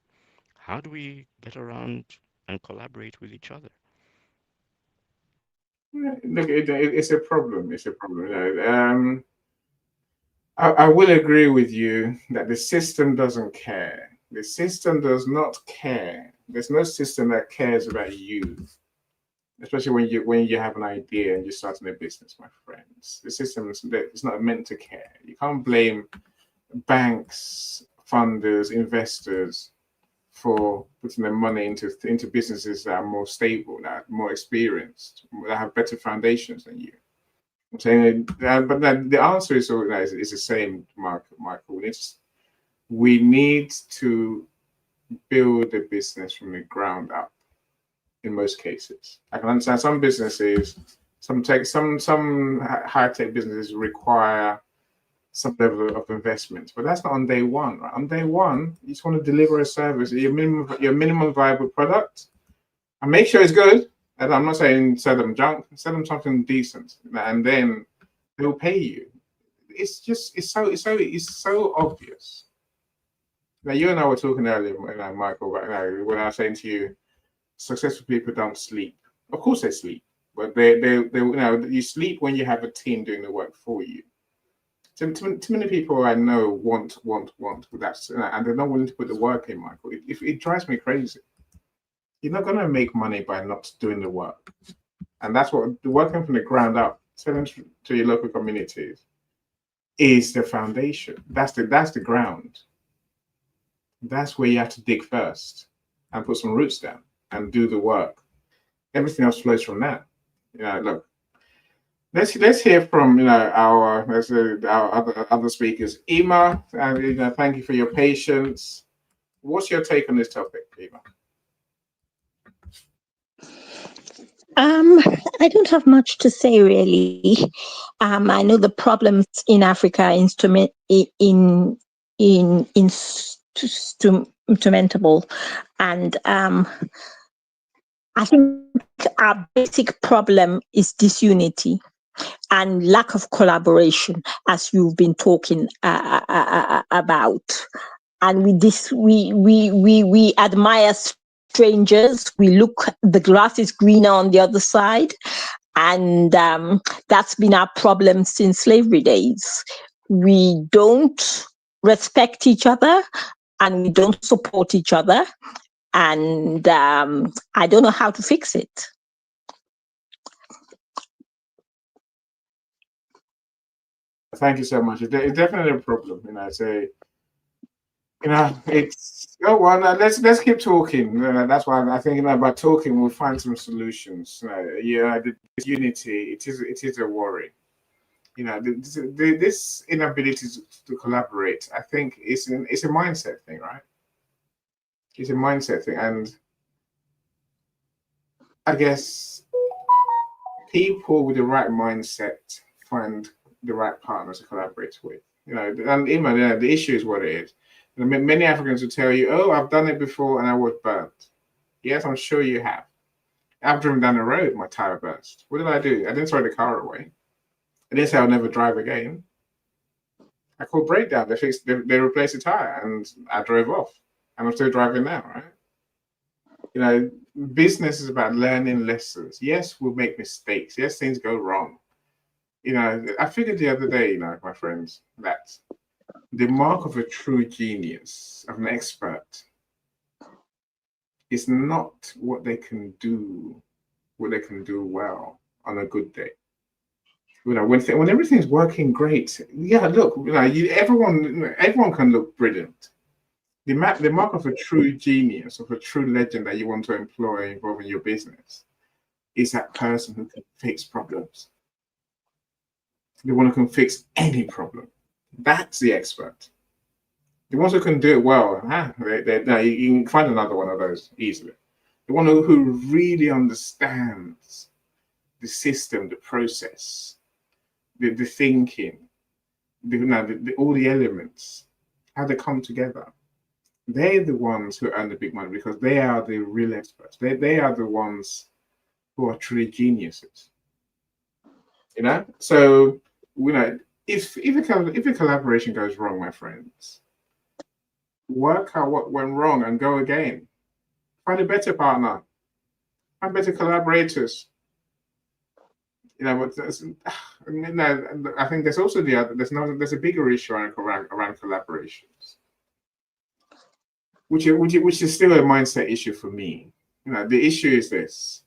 How do we get around and collaborate with each other? Yeah, look, it's a problem. It's a problem. I will agree with you that the system doesn't care. The system does not care. There's no system that cares about you, especially when you have an idea and you're starting a business, my friends. The system is not meant to care. You can't blame banks, funders, investors for putting their money into businesses that are more stable, that are more experienced, that have better foundations than you. I'm saying, but the answer is the same, Michael. We need to build a business from the ground up. In most cases, I can understand some businesses, some high tech businesses require some level of investment, but that's not on day one. Right? On day one, you just want to deliver a service, your minimum viable product, and make sure it's good. And I'm not saying sell them junk, sell them something decent, and then they'll pay you. It's so obvious. Now you and I were talking earlier, Michael, when I was saying to you, successful people don't sleep. Of course they sleep, but they you sleep when you have a team doing the work for you. Too many people I know want, but and they're not willing to put the work in, Michael. It drives me crazy. You're not going to make money by not doing the work, and that's what the working from the ground up, selling to your local communities, is the foundation. That's the ground. That's where you have to dig first and put some roots down and do the work. Everything else flows from that. Look. Let's hear from our other speakers. Ima, thank you for your patience. What's your take on this topic, Ima? I don't have much to say really. I know the problems in Africa are insurmountable, and I think our basic problem is disunity and lack of collaboration, as you've been talking about. And we admire strangers. We look, the grass is greener on the other side, and that's been our problem since slavery days. We don't respect each other, and we don't support each other, and I don't know how to fix it. Thank you so much. It's definitely a problem. It's well. Let's keep talking. That's why I think by talking we'll find some solutions. The unity. It is a worry. This inability to collaborate. I think it's a mindset thing, right? It's a mindset thing, and I guess people with the right mindset find the right partners to collaborate with. And the issue is what it is. Many Africans will tell you, "Oh, I've done it before and I was burnt." Yes, I'm sure you have. I've driven down the road, my tire burst. What did I do? I didn't throw the car away. I didn't say I'll never drive again. I called breakdown. They replaced the tire, and I drove off. And I'm still driving now, right? Business is about learning lessons. Yes, we'll make mistakes. Yes, things go wrong. I figured the other day, my friends, that the mark of a true genius, of an expert, is not what they can do well on a good day. When everything's working great, yeah, look, everyone can look brilliant. The mark of a true genius, of a true legend that you want to employ involving your business, is that person who can fix problems. The one who can fix any problem. That's the expert. The ones who can do it well, you can find another one of those easily. the one who really understands the system, the process, the thinking, all the elements, how they come together. They're the ones who earn the big money because they are the real experts. They are the ones who are truly geniuses. So if a collaboration goes wrong, my friends, work out what went wrong and go again. Find a better partner. Find better collaborators. But I think there's also there's a bigger issue around collaborations, which is still a mindset issue for me. The issue is this: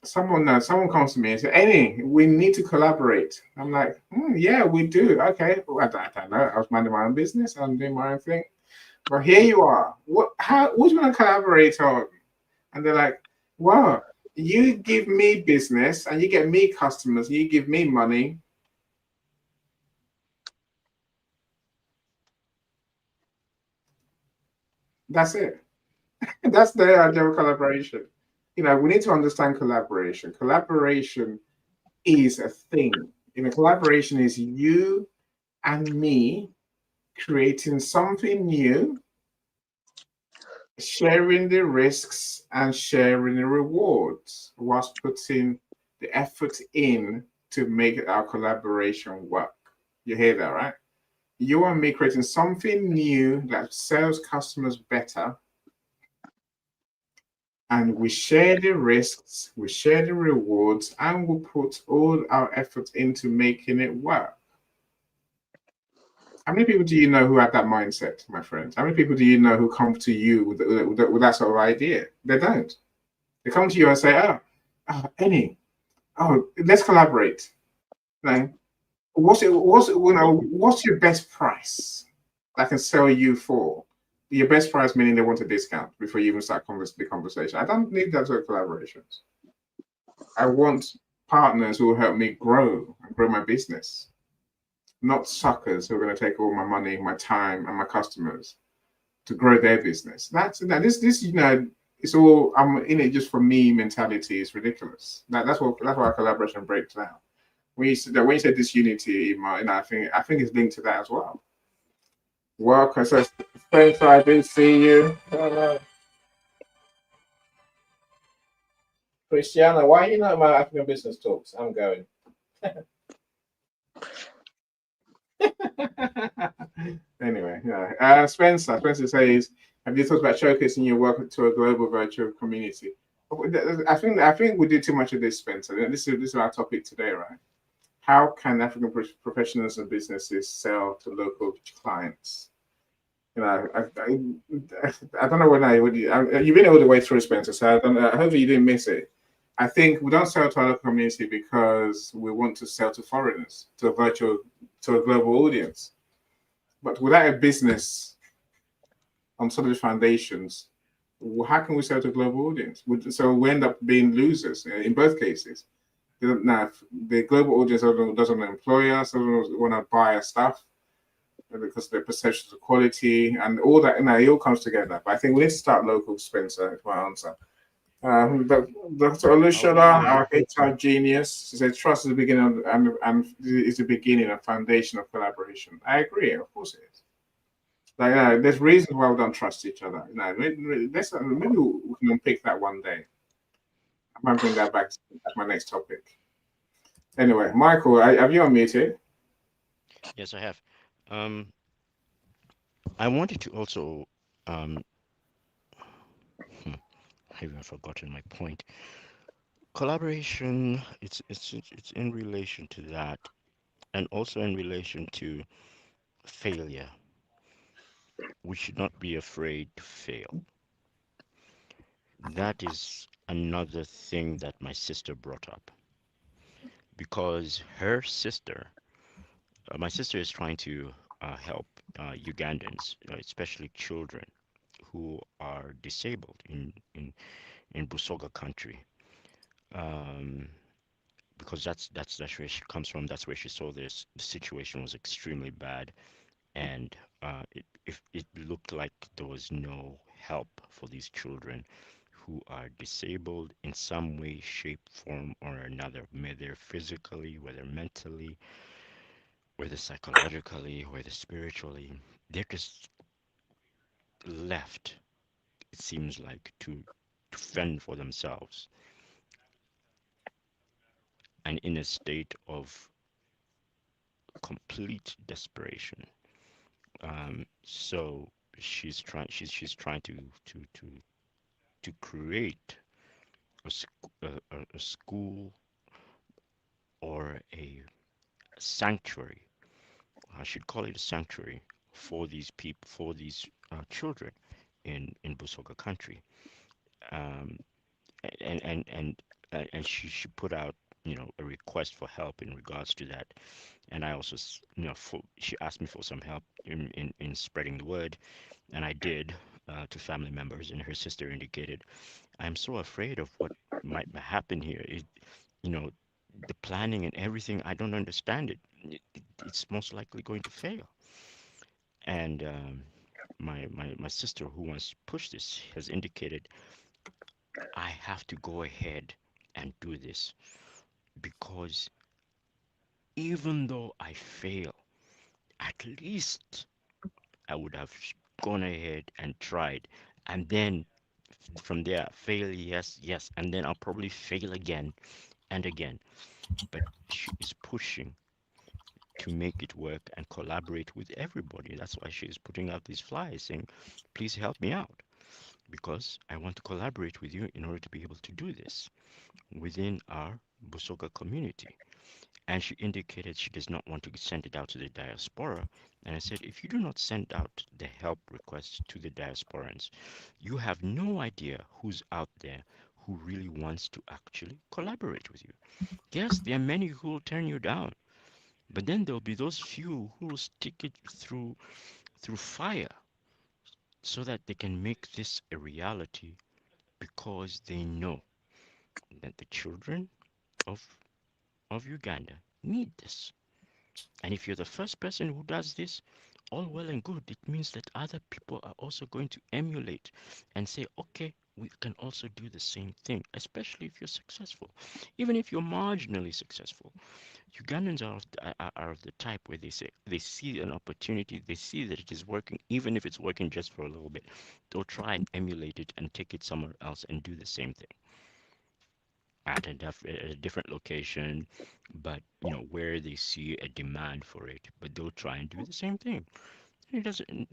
someone comes to me and says, "Eddie, we need to collaborate." I'm like, "Yeah, we do. Okay, well, I don't know. I was minding my own business. I'm doing my own thing, but here you are. What do you want to collaborate on?" And they're like, "Wow, you give me business and you get me customers, and you give me money." That's it. That's the idea of collaboration. We need to understand collaboration. Collaboration is a thing. Collaboration is you and me creating something new, sharing the risks and sharing the rewards, whilst putting the effort in to make our collaboration work. You hear that, right? You and me creating something new that serves customers better, and we share the risks, we share the rewards, and we put all our efforts into making it work. How many people do you know who have that mindset, my friends? How many people do you know who come to you with that sort of idea? They don't. They come to you and say, Annie, let's collaborate. What's your best price I can sell you for? Your best price meaning they want a discount before you even start the conversation. I don't need that sort of collaborations. I want partners who will help me grow and grow my business, not suckers who are going to take all my money, my time, and my customers to grow their business. This it's all I'm in it just for me mentality is ridiculous. That's why collaboration breaks down. When you say disunity, I think it's linked to that as well. Welcome, so Spencer, I didn't see you. Christiana, why are you not in my African business talks? I'm going. Anyway, yeah. Spencer says, have you thought about showcasing your work to a global virtual community? I think we do too much of this, Spencer. This is our topic today, right? How can African professionals and businesses sell to local clients? I don't know when you've been all the way through, Spencer, so hopefully you didn't miss it. I think we don't sell to our local community because we want to sell to foreigners, to a global audience. But without a business on solid foundations, how can we sell to a global audience? So we end up being losers in both cases. Now, the global audience doesn't employ us, doesn't want to buy our stuff because of their perceptions of quality and all that. It all comes together. But I think we need to start local, Spencer, is my answer. Dr. Olushola, our HR genius, she said, trust is the beginning and is the beginning and foundation of collaboration. I agree, of course it is. There's reasons why we don't trust each other. Maybe we can unpick that one day. I might bring that back as my next topic. Anyway, Michael, have you unmuted? Yes, I have. I wanted to also, I even forgotten my point. Collaboration, it's in relation to that, and also in relation to failure. We should not be afraid to fail. That is another thing that my sister brought up because my sister is trying to help Ugandans, especially children who are disabled in Busoga country. Um, because that's where she comes from. That's where she saw this. The situation was extremely bad, and it looked like there was no help for these children who are disabled in some way, shape, form, or another, whether physically, whether mentally, whether psychologically, whether spiritually. They're just left, it seems like, to fend for themselves and in a state of complete desperation. So she's trying to create a school or a sanctuary. I should call it a sanctuary for these people, for these children in Busoga country. Um, and she put out, a request for help in regards to that. And I also, she asked me for some help in spreading the word, and I did, to family members. And her sister indicated, I'm so afraid of what might happen here. You know, the planning and everything, I don't understand it. It's most likely going to fail. And my sister, who wants to push this, has indicated I have to go ahead and do this because even though I fail, at least I would have gone ahead and tried. And then from there, fail, yes, yes. And then I'll probably fail again and again. But she is pushing to make it work and collaborate with everybody. That's why she is putting out these flyers saying, please help me out because I want to collaborate with you in order to be able to do this within our Busoga community. And she indicated she does not want to send it out to the diaspora. And I said, if you do not send out the help requests to the diasporans, you have no idea who's out there who really wants to actually collaborate with you. Yes, there are many who will turn you down, but then there'll be those few who will stick it through fire so that they can make this a reality because they know that the children of of Uganda need this. And if you're the first person who does this, all well and good. It means that other people are also going to emulate and say, okay, we can also do the same thing, especially if you're successful. Even if you're marginally successful. Ugandans are of the type where they say they see an opportunity, they see that it is working, even if it's working just for a little bit. They'll try and emulate it and take it somewhere else and do the same thing at a different location, but where they see a demand for it, but they'll try and do the same thing. It doesn't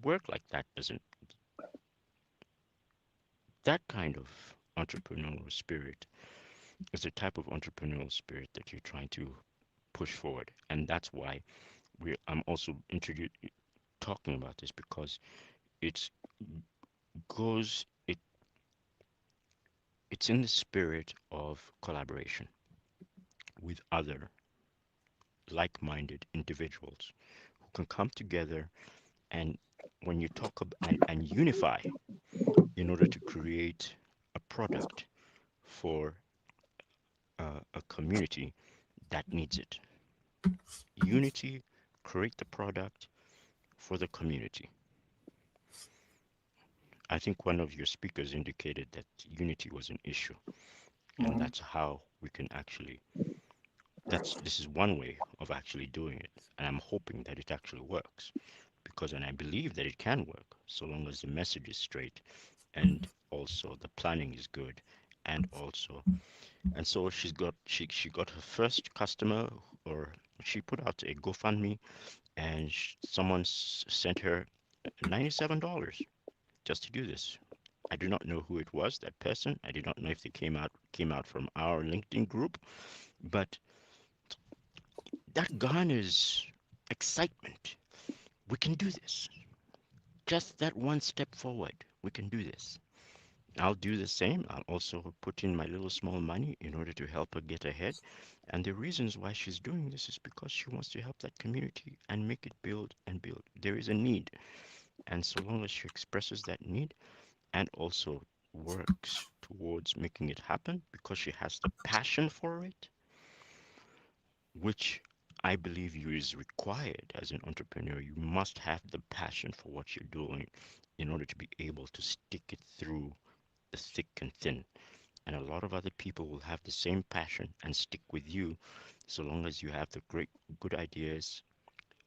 work like that, doesn't that kind of entrepreneurial spirit is the type of entrepreneurial spirit that you're trying to push forward, and that's why I'm also talking about this because it's goes it's in the spirit of collaboration with other like-minded individuals who can come together and when you talk about and unify in order to create a product for a community that needs it. Unity, create the product for the community. I think one of your speakers indicated that unity was an issue, and that's how we can actually. This is one way of actually doing it, and I'm hoping that it actually works because, and I believe that it can work so long as the message is straight and also the planning is good and also and so she got her first customer or she put out a GoFundMe and someone sent her $97 just to do this. I do not know who it was, that person. I do not know if they came out from our LinkedIn group, but that garners excitement. We can do this. Just that one step forward. We can do this. I'll do the same. I'll also put in my little small money in order to help her get ahead. And the reasons why she's doing this is because she wants to help that community and make it build and build. There is a need. And so long as she expresses that need and also works towards making it happen because she has the passion for it, which I believe you is required as an entrepreneur. You must have the passion for what you're doing in order to be able to stick it through the thick and thin. And a lot of other people will have the same passion and stick with you so long as you have the good ideas.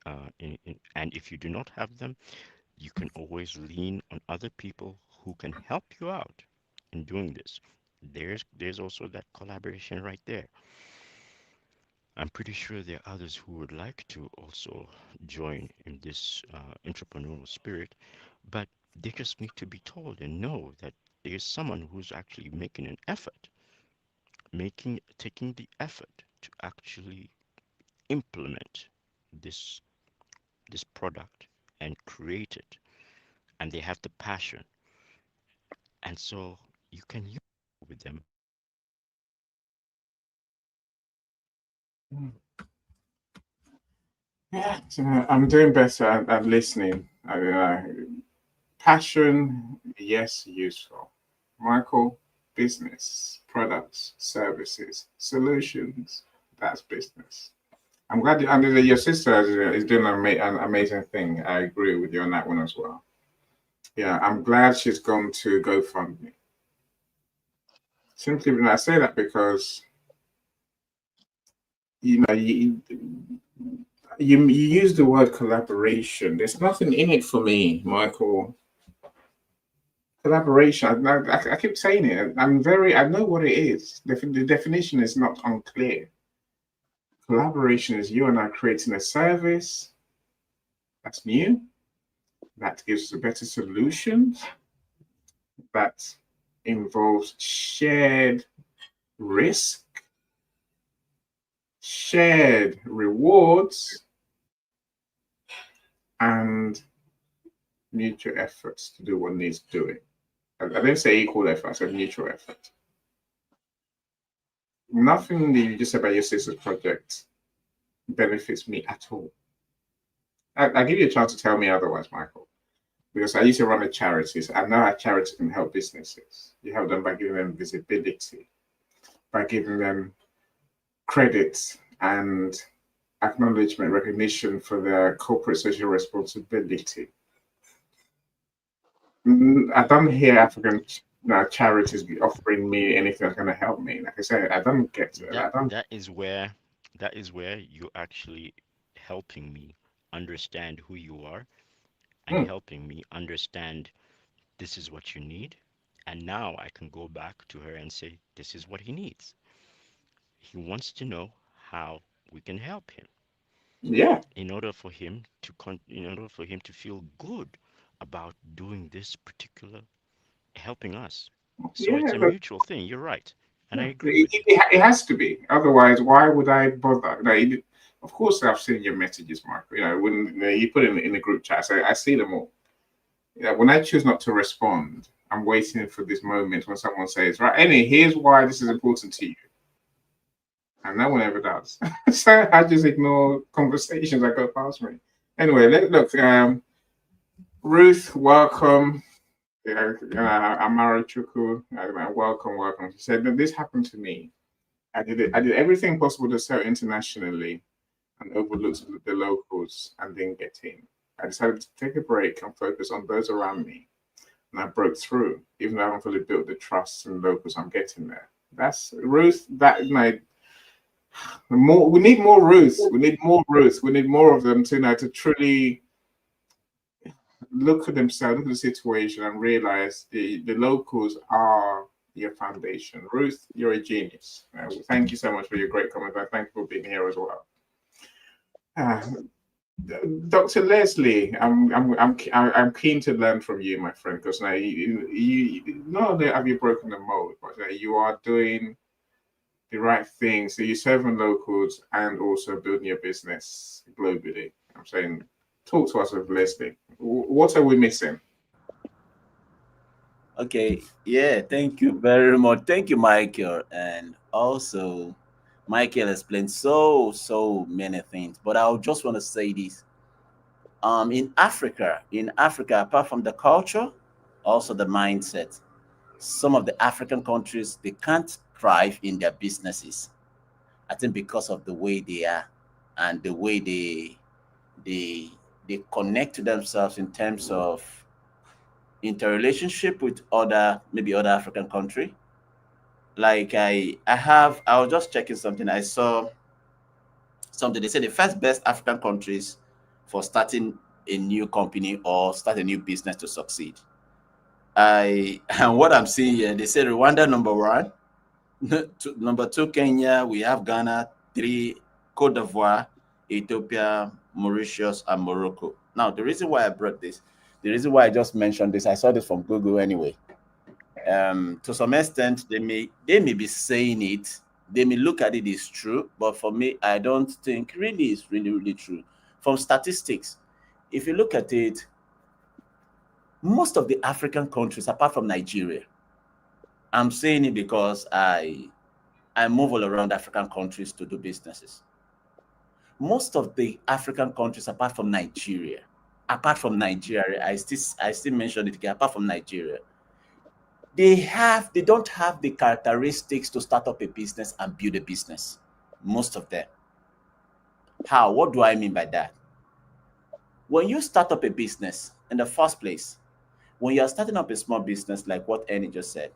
And if you do not have them, you can always lean on other people who can help you out in doing this. There's also that collaboration right there. I'm pretty sure there are others who would like to also join in this entrepreneurial spirit, but they just need to be told and know that there's someone who's actually making an effort, taking the effort to actually implement this this product and create it, and they have the passion, and so you can use it with them. Yeah, I'm doing better at listening. Passion, yes, useful. Michael, business, products, services, solutions, that's business. I'm glad and your sister is doing an amazing thing. I agree with you on that one as well. Yeah, I'm glad she's gone to GoFundMe. Simply, when I say that because you know you use the word collaboration. There's nothing in it for me, Michael. Collaboration. I keep saying it. I know what it is. The definition is not unclear. Collaboration is you and I creating a service that's new, that gives better solutions, that involves shared risk, shared rewards, and mutual efforts to do what needs doing. I didn't say equal effort, I said mutual effort. Nothing that you just said about your sister's project benefits me at all. I give you a chance to tell me otherwise, Michael, because I used to run a charity. So I know how charity can help businesses. You help them by giving them visibility, by giving them credit and acknowledgement, recognition for their corporate social responsibility. I don't hear African charities be offering me anything that's going to help me. Like I said, I don't get it. I That don't. that is where that is where you're actually helping me understand who you are and Hmm, helping me understand this is what you need. And now I can go back to her and say, this is what he needs. He wants to know how we can help him yeah, in order for him to feel good about doing this particular helping us. So it's yeah. a Look, mutual thing. You're right. And I yeah. agree with you. It has to be. Otherwise, why would I bother? Of course, I've seen your messages, Mark. When you put in the group chat, so I see them all. When I choose not to respond, I'm waiting for this moment when someone says, "Right, Annie, here's why this is important to you," and no one ever does. So I just ignore conversations that go past me. Anyway, look. Ruth, welcome. Amara Chuku, welcome. She said that this happened to me. I did everything possible to sell internationally and overlooked the locals and didn't get in. I decided to take a break and focus on those around me. And I broke through, even though I haven't fully built the trust in locals. I'm getting there. That's Ruth. We need more Ruth. We need more Ruth. We need more of them to truly look at themselves, look at the situation, and realize the locals are your foundation. Ruth, you're a genius. Thank you so much for your great comment. I thank you for being here as well. Dr. Leslie, I'm keen to learn from you, my friend, because now you not only have you broken the mold, but you are doing the right thing. So you're serving locals and also building your business globally. I'm saying, talk to us with Leslie. What are we missing? Okay, yeah, thank you very much. Thank you, Michael. And also, Michael explained so many things. But I just want to say this. In Africa, apart from the culture, also the mindset. Some of the African countries they can't thrive in their businesses. I think because of the way they are and the way they they connect to themselves in terms of interrelationship with maybe other African country. Like I was just checking something. I saw something. They said the first best African countries for starting a new company or start a new business to succeed. And what I'm seeing here, they say Rwanda number one, number two Kenya, we have Ghana, three Cote d'Ivoire, Ethiopia, Mauritius, and Morocco. Now the reason why I brought this, the reason why I just mentioned this, I saw this from Google anyway. To some extent, they may be saying it, they may look at it as true, but for me, I don't think really it's really true. From statistics, if you look at it, most of the African countries, apart from Nigeria, I'm saying it because I move all around African countries to do businesses. Most of the African countries, apart from Nigeria, I still mention it again, apart from Nigeria, they don't have the characteristics to start up a business and build a business. Most of them. How? What do I mean by that? When you start up a business in the first place, when you're starting up a small business, like what Annie just said,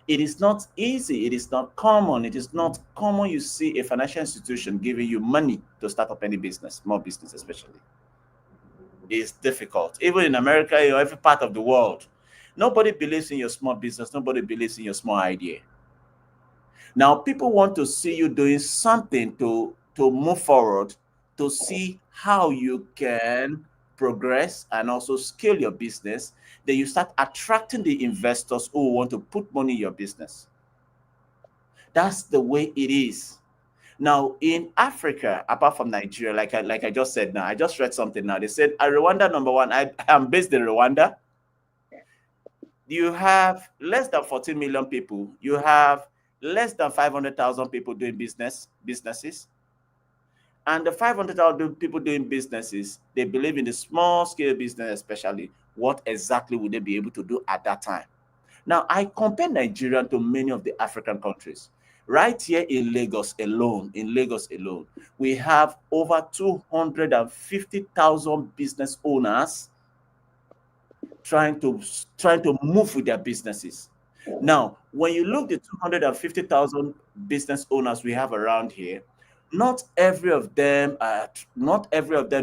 it is not easy. It is not common. It is not common you see a financial institution giving you money to start up any business, small business especially. It's difficult. Even in America, every part of the world, nobody believes in your small business. Nobody believes in your small idea. Now, people want to see you doing something to move forward, to see how you can progress and also scale your business. Then you start attracting the investors who want to put money in your business. That's the way it is. Now, in Africa, apart from Nigeria, like I just said now, I just read something now. They said, Rwanda number one, I am based in Rwanda. You have less than 14 million people. You have less than 500,000 people doing businesses. And the 500,000 people doing businesses, they believe in the small scale business, especially. What exactly would they be able to do at that time? Now, I compare Nigeria to many of the African countries. Right here in Lagos alone, we have over 250,000 business owners trying to move with their businesses. Now, when you look at the 250,000 business owners we have around here, not every of them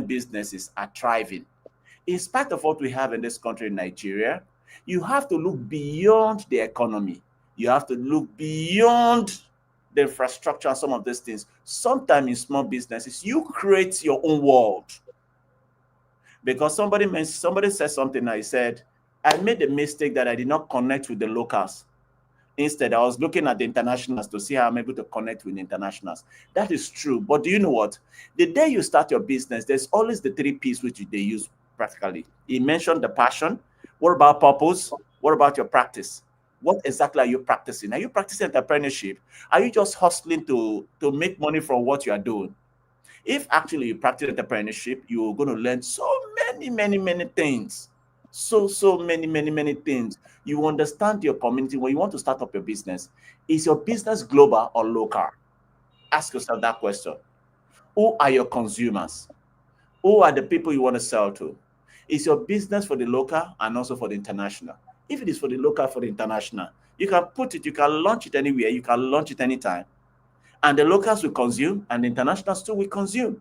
businesses are thriving. In spite of what we have in this country, in Nigeria, you have to look beyond the economy. You have to look beyond the infrastructure and some of these things. Sometimes in small businesses, you create your own world. Because somebody said something, I said, I made the mistake that I did not connect with the locals. Instead, I was looking at the internationals to see how I'm able to connect with internationals. That is true. But do you know what? The day you start your business, there's always the 3 P's which they use practically. He mentioned the passion. What about purpose? What about your practice? What exactly are you practicing? Are you practicing entrepreneurship? Are you just hustling to make money from what you are doing? If actually you practice entrepreneurship, you're going to learn so many things. So many things. You understand your community. When you want to start up your business, is your business global or local? Ask yourself that question. Who are your consumers? Who are the people you want to sell to? Is your business for the local and also for the international? If it is for the local, for the international, you can launch it anywhere, you can launch it anytime. And the locals will consume and the internationals too will consume.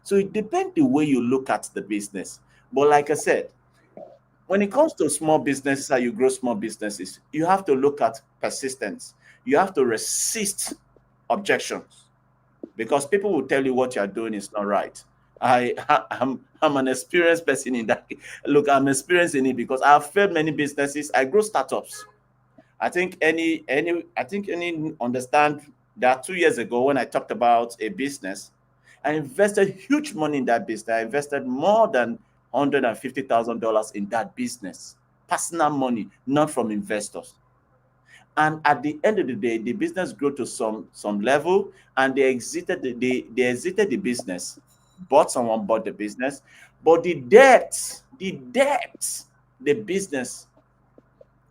So it depends the way you look at the business. But like I said, when it comes to small businesses, how you grow small businesses, you have to look at persistence. You have to resist objections because people will tell you what you're doing is not right. I'm an experienced person in that. Look, I'm experienced in it because I've failed many businesses. I grow startups. I think any understand that 2 years ago when I talked about a business, I invested huge money in that business. I invested more than $150,000 in that business, personal money, not from investors. And at the end of the day, the business grew to some level, and they exited the business. Someone bought the business, but the debt the business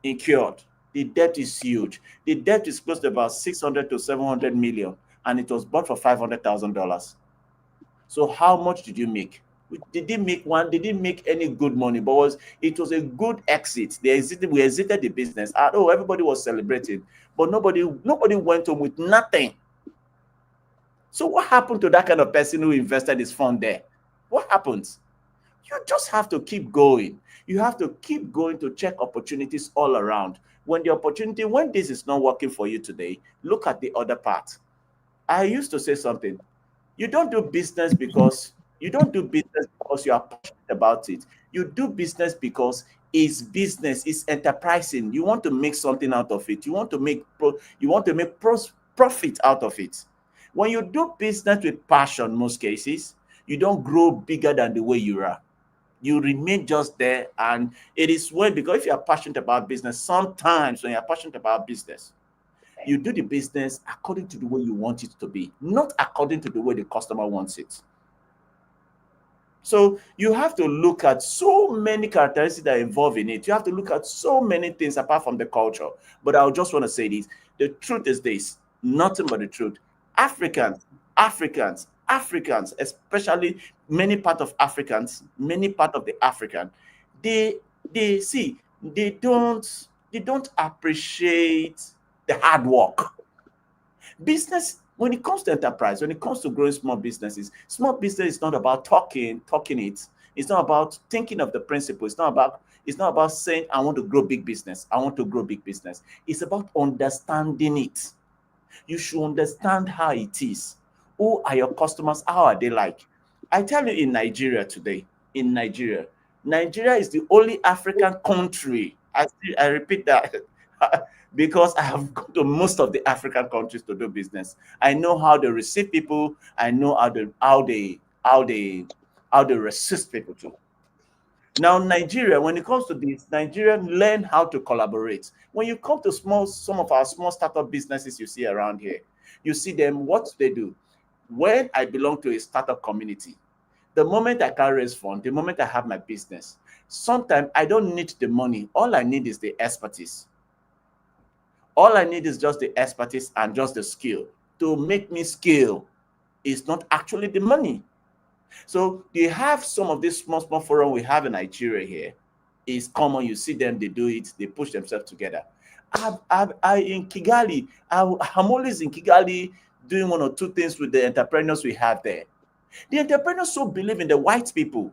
incurred, the debt is huge. The debt is close to about 600 to 700 million, and it was bought for $500,000. So how much did you make? They didn't make one, they didn't make any good money, but it was a good exit. We exited the business. And, oh, everybody was celebrating, but nobody went home with nothing. So what happened to that kind of person who invested his fund there? What happens? You just have to keep going. You have to keep going to check opportunities all around. When this is not working for you today, look at the other part. I used to say something. You don't do business because you are passionate about it. You do business because it's business, it's enterprising. You want to make something out of it. You want to make profit out of it. When you do business with passion, most cases, you don't grow bigger than the way you are. You remain just there, and it is because if you are passionate about business, sometimes when you're passionate about business, you do the business according to the way you want it to be, not according to the way the customer wants it. So you have to look at so many characteristics that are involved in it. You have to look at so many things apart from the culture. But I just want to say this. The truth is this, nothing but the truth. Africans, especially many part of Africans, many part of the African, they don't appreciate the hard work. Business, when it comes to enterprise, when it comes to growing small business is not about talking it. It's not about thinking of the principle. It's not about saying, I want to grow big business. It's about understanding it. You should understand how it is. Who are your customers? How are they like? I tell you, in Nigeria today, Nigeria is the only African country. I repeat that because I have gone to most of the African countries to do business. I know how they receive people. I know how they resist people too. Now, Nigeria, when it comes to this, Nigeria learn how to collaborate. When you come to some of our small startup businesses you see around here, you see them, what they do. When I belong to a startup community, the moment I can raise funds, the moment I have my business, sometimes I don't need the money. All I need is the expertise. All I need is just the expertise and just the skill. To make me scale is not actually the money. So they have some of these small forum we have in Nigeria here. Is common. You see them, they do it, they push themselves together. In Kigali, I'm always in Kigali doing one or two things with the entrepreneurs we have there. The entrepreneurs so believe in the white people.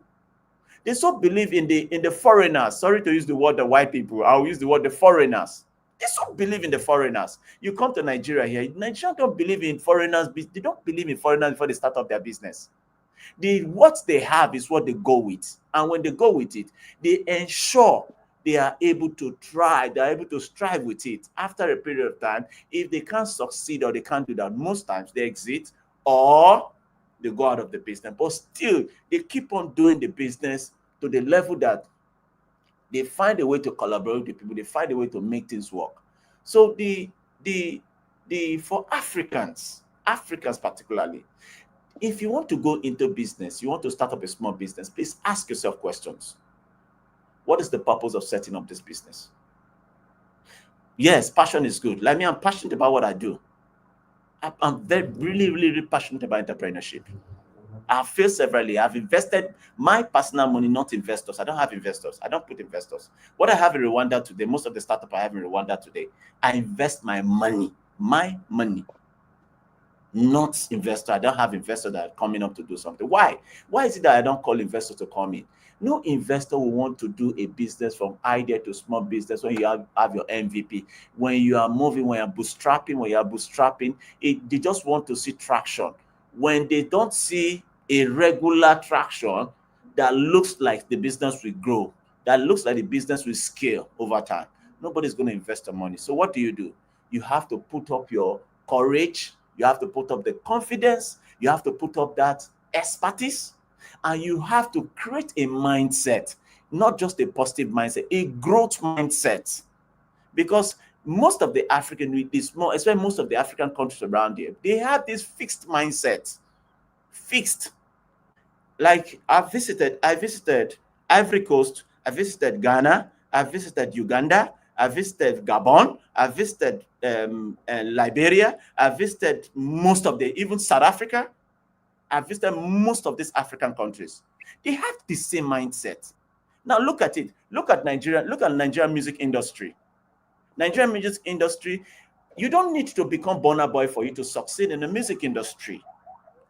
They so believe in the foreigners. Sorry to use the word the white people. I'll use the word the foreigners. They so believe in the foreigners. You come to Nigeria here, Nigerians don't believe in foreigners. They don't believe in foreigners before they start up their business. What they have is what they go with. And when they go with it, they ensure they are able to try, they are able to strive with it. After a period of time, if they can't succeed or they can't do that, most times they exit or they go out of the business. But still, they keep on doing the business to the level that they find a way to collaborate with people, they find a way to make things work. So for Africans particularly, if you want to go into business, you want to start up a small business, please ask yourself questions. What is the purpose of setting up this business? Yes, passion is good. Like me, I'm passionate about what I do. I'm really passionate about entrepreneurship. I've failed severally. I've invested my personal money, not investors. I don't have investors. I don't put investors. What I have in Rwanda today, most of the startup I have in Rwanda today, I invest my money, not investor. I don't have investors that are coming up to do something. Why? Why is it that I don't call investors to come in? No investor will want to do a business from idea to small business when you have your MVP. When you are moving, when you're bootstrapping, they just want to see traction. When they don't see a regular traction that looks like the business will grow, that looks like the business will scale over time, nobody's going to invest the money. So what do? You have to put up your courage. You have to put up the confidence. You have to put up that expertise. And you have to create a mindset, not just a positive mindset, a growth mindset. Because most of the especially most of the African countries around here, they have this fixed mindset. Fixed. Like I visited Ivory Coast, I visited Ghana, I visited Uganda, I visited Gabon, I visited Liberia, I visited most of even South Africa. I visited most of these African countries. They have the same mindset. Now look at it. Look at Nigeria. Look at Nigerian music industry. Nigerian music industry, you don't need to become Burna Boy for you to succeed in the music industry.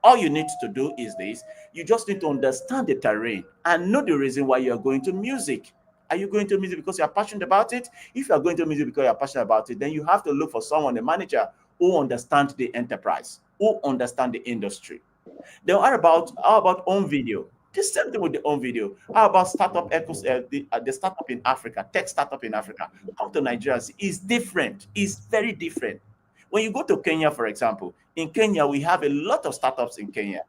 All you need to do is this. You just need to understand the terrain and know the reason why you're going to music. Are you going to music because you're passionate about it? If you're going to music because you're passionate about it, then you have to look for someone, a manager, who understands the enterprise, who understands the industry. Then how about own video? The same thing with the own video. How about startup the startup in Africa, tech startup in Africa? Come to Nigeria, it's different. It's very different. When you go to Kenya, for example, in Kenya, we have a lot of startups in Kenya.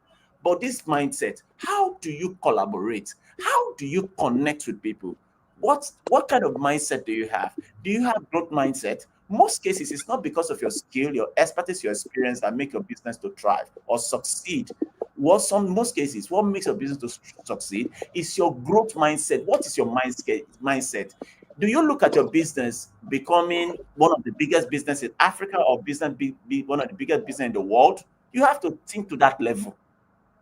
But this mindset, how do you collaborate? How do you connect with people? What kind of mindset do you have? Do you have growth mindset? Most cases, it's not because of your skill, your expertise, your experience that make your business to thrive or succeed. Most cases, what makes your business to succeed is your growth mindset. What is your mindset? Do you look at your business becoming one of the biggest business in Africa or business be one of the biggest business in the world? You have to think to that level,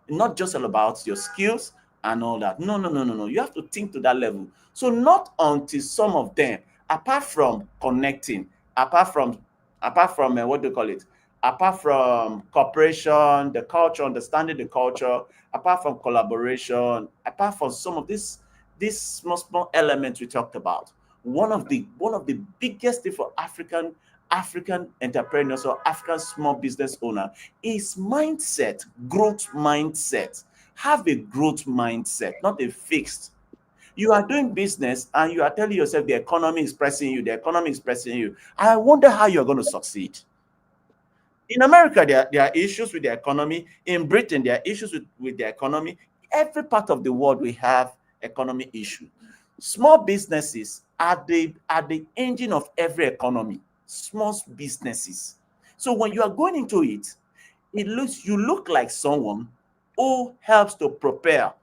not just all about your skills and all that. No, no, no, no, no. You have to think to that level. So not until some of them, apart from connecting, apart from what do you call it? Apart from cooperation, the culture, understanding the culture, apart from collaboration, apart from some of these small elements we talked about, one of the biggest thing for African entrepreneurs or African small business owner is mindset, growth mindset. Have a growth mindset, not a fixed. You are doing business and you are telling yourself the economy is pressing you, the economy is pressing you. I wonder how you're going to succeed. In America, there are issues with the economy. In Britain, there are issues with the economy. Every part of the world, we have economy issues. Small businesses are the engine of every economy. Small businesses. So when you are going into it, you look like someone who helps to propel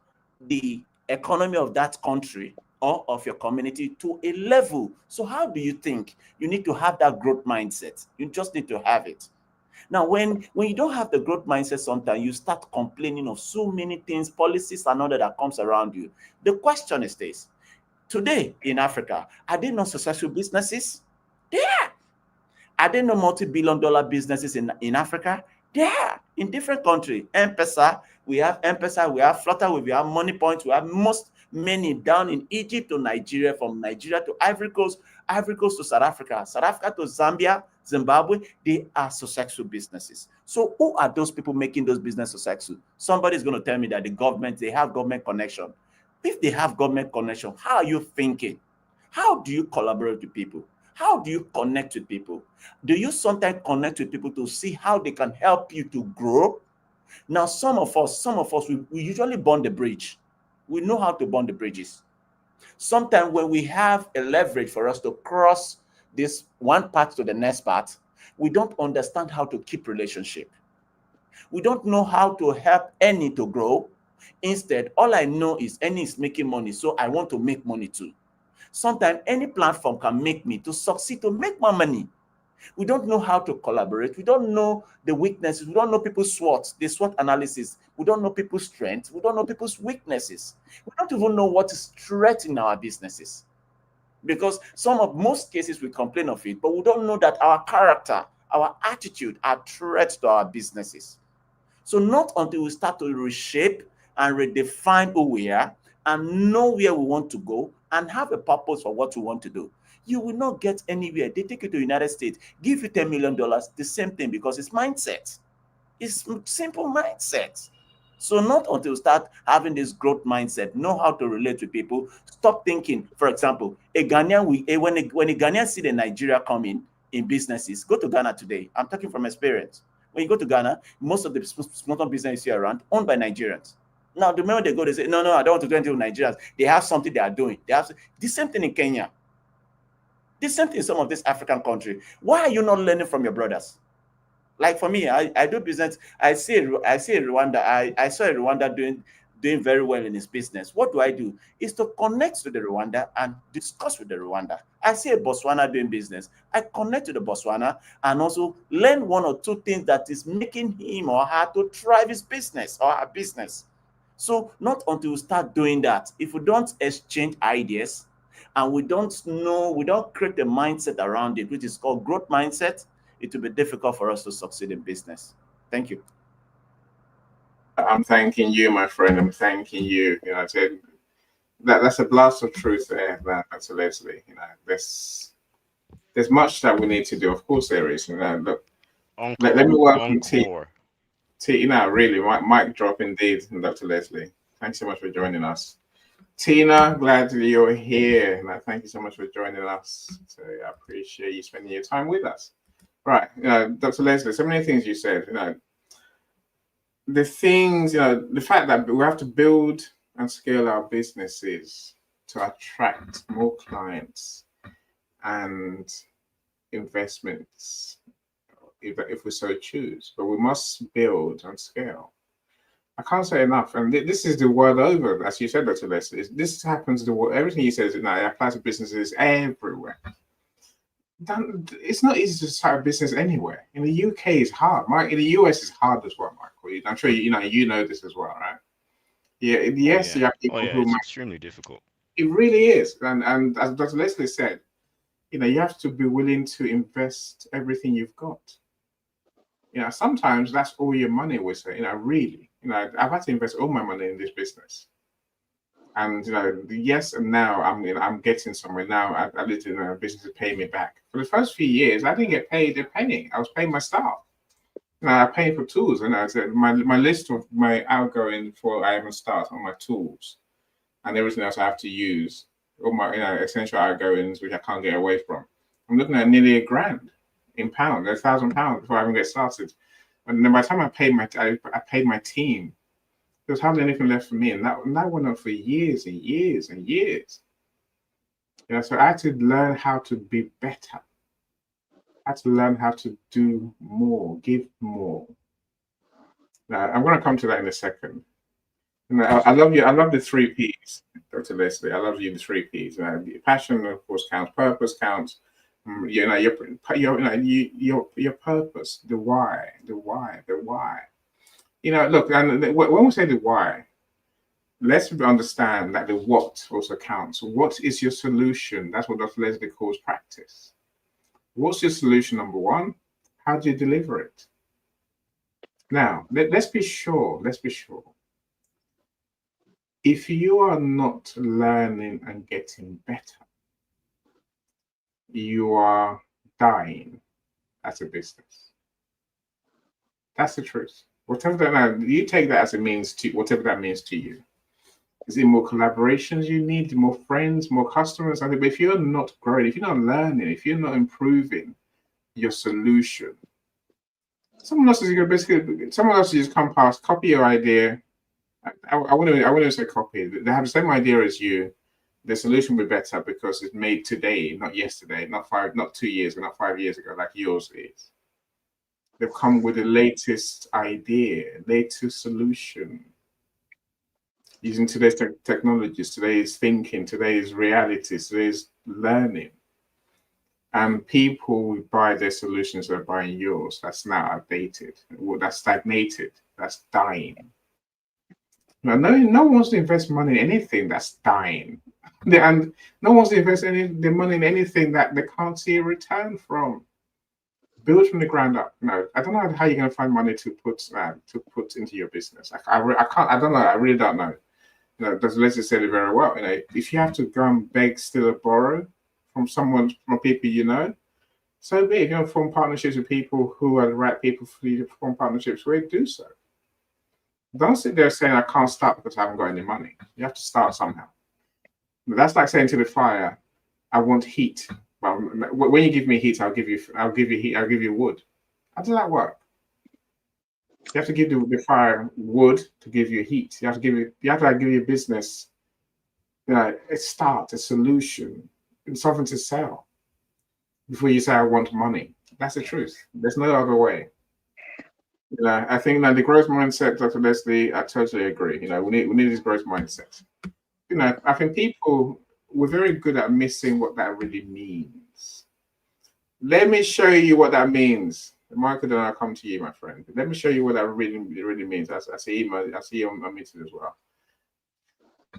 the economy of that country or of your community to a level. So how do you think? You need to have that growth mindset. You just need to have it. Now, when you don't have the growth mindset, sometimes you start complaining of so many things, policies and all that comes around you. The question is this: today in Africa, are there not successful businesses? Yeah. Are there no multi-billion-dollar businesses in Africa? Yeah, in different countries. M-Pesa, we have Flutter, we have Money Point, we have many down in Egypt to Nigeria, from Nigeria to Ivory Coast to South Africa to Zambia, Zimbabwe. They are successful businesses. So who are those people making those businesses successful? Somebody's going to tell me that they have government connection. If they have government connection, how are you thinking? How do you collaborate with people? How do you connect with people? Do you sometimes connect with people to see how they can help you to grow? Now, some of us, we usually burn the bridge. We know how to burn the bridges. Sometimes when we have a leverage for us to cross this one part to the next part, we don't understand how to keep relationship. We don't know how to help any to grow. Instead, all I know is any is making money, so I want to make money too. Sometimes any platform can make me to succeed, to make more money. We don't know how to collaborate. We don't know the weaknesses. We don't know people's SWOT, the SWOT analysis. We don't know people's strengths. We don't know people's weaknesses. We don't even know what is threat in our businesses. Because most cases we complain of it, but we don't know that our character, our attitude are threats to our businesses. So not until we start to reshape and redefine who we are and know where we want to go and have a purpose for what we want to do, you will not get anywhere. They take you to the United States, give you $10 million, the same thing, because it's mindset. It's simple mindset. So not until you start having this growth mindset, know how to relate to people, stop thinking. For example, when a Ghanaian see the Nigeria coming in businesses, go to Ghana today. I'm talking from experience. When you go to Ghana, most of the small businesses here around owned by Nigerians. Now, the moment they go, they say, no, I don't want to do anything with Nigerians. They have something they are doing. They have the same thing in Kenya. The same thing in some of these African countries. Why are you not learning from your brothers? Like for me, I do business. I see Rwanda. I saw Rwanda doing very well in his business. What do? Is to connect to the Rwanda and discuss with the Rwanda. I see a Botswana doing business. I connect to the Botswana and also learn one or two things that is making him or her to thrive his business or her business. So not until we start doing that, if we don't exchange ideas and we don't create a mindset around it, which is called growth mindset, it will be difficult for us to succeed in business. Thank you. I'm thanking you, my friend. I'm thanking you. You know, I said that's a blast of truth there, that's Leslie. You know, there's much that we need to do. Of course, there is. You know, look, let me welcome T. You know, really, mic drop indeed, Dr. Leslie. Thanks so much for joining us. Tina, glad that you're here. And thank you so much for joining us. So I appreciate you spending your time with us. Right, you know, Dr. Leslie, so many things you said. You know, the things, you know, the fact that we have to build and scale our businesses to attract more clients and investments, if we so choose, but we must build and scale. I can't say enough, and this is the world over, as you said, Dr. Leslie. This happens the world. Everything you said is now applies to businesses everywhere. It's not easy to start a business anywhere. In the UK, it's hard. In the US, it's hard as well, Michael. I'm sure you know this as well, right? Yeah. Yes, you have people who it's extremely difficult. It really is, and as Dr. Leslie said, you know, you have to be willing to invest everything you've got. You know, sometimes that's all your money will say. You know, really, you know, I've had to invest all my money in this business. And you know, yes, and now I'm getting somewhere. Now I literally know business is paying me back. For the first few years, I didn't get paid a penny. I was paying my staff. You know, I paid for tools, and I said my list of my outgoing before I even start on my tools, and everything else I have to use, all my essential outgoings which I can't get away from. I'm looking at nearly £1,000 in pounds, £1,000 before I even get started. And then by the time I paid my team, there was hardly anything left for me, and that went on for years and years and years. You know, so I had to learn how to be better. I had to learn how to do more, give more. Now, I'm going to come to that in a second. You know, I love you. I love the 3 Ps, Dr. Leslie. I love you. The 3 Ps. Passion, of course, counts. Purpose counts. You know, your purpose, the why. You know, look, and when we say the why, let's understand that the what also counts. What is your solution? That's what Dr. Leslie calls practice. What's your solution, number one? How do you deliver it? Now, let's be sure. If you are not learning and getting better, you are dying as a business. That's the truth. Whatever that, you take that as it means to whatever that means to you. Is it more collaborations you need, more friends, more customers? I think, but if you're not growing, if you're not learning, if you're not improving your solution, someone else is just come past, copy your idea. I wouldn't say copy. They have the same idea as you. The solution will be better because it's made today, not yesterday, not 2 years, or not 5 years ago, like yours is. They've come with the latest idea, latest solution, using today's technologies, today's thinking, today's realities, today's learning. And people will buy their solutions, they're buying yours. That's now outdated. Well, that's stagnated. That's dying. Now, no one wants to invest money in anything that's dying. And no one wants to invest their money in anything that they can't see a return from. Build from the ground up. No, I don't know how you're going to find money to put into your business. I don't know. I really don't know. You know, Dr. Leslie said it very well. You know, if you have to go and beg, steal, or borrow from people you know, so be it. If you want to form partnerships with people who are the right people for you to form partnerships with, do so. Don't sit there saying I can't start because I haven't got any money. You have to start somehow. That's like saying to the fire, I want heat. Well, when you give me heat, I'll give you heat. I'll give you wood. How does that work? You have to give the fire wood to give you heat. You have to give your business, you know, a start, a solution, and something to sell before you say I want money. That's the truth. There's no other way. You know, I think that the growth mindset, Dr. Leslie, I totally agree. You know, we need this growth mindset. You know, I think we're very good at missing what that really means. Let me show you what that means. Michael, then I'll come to you, my friend. Let me show you what that really means. I see you on my meeting as well.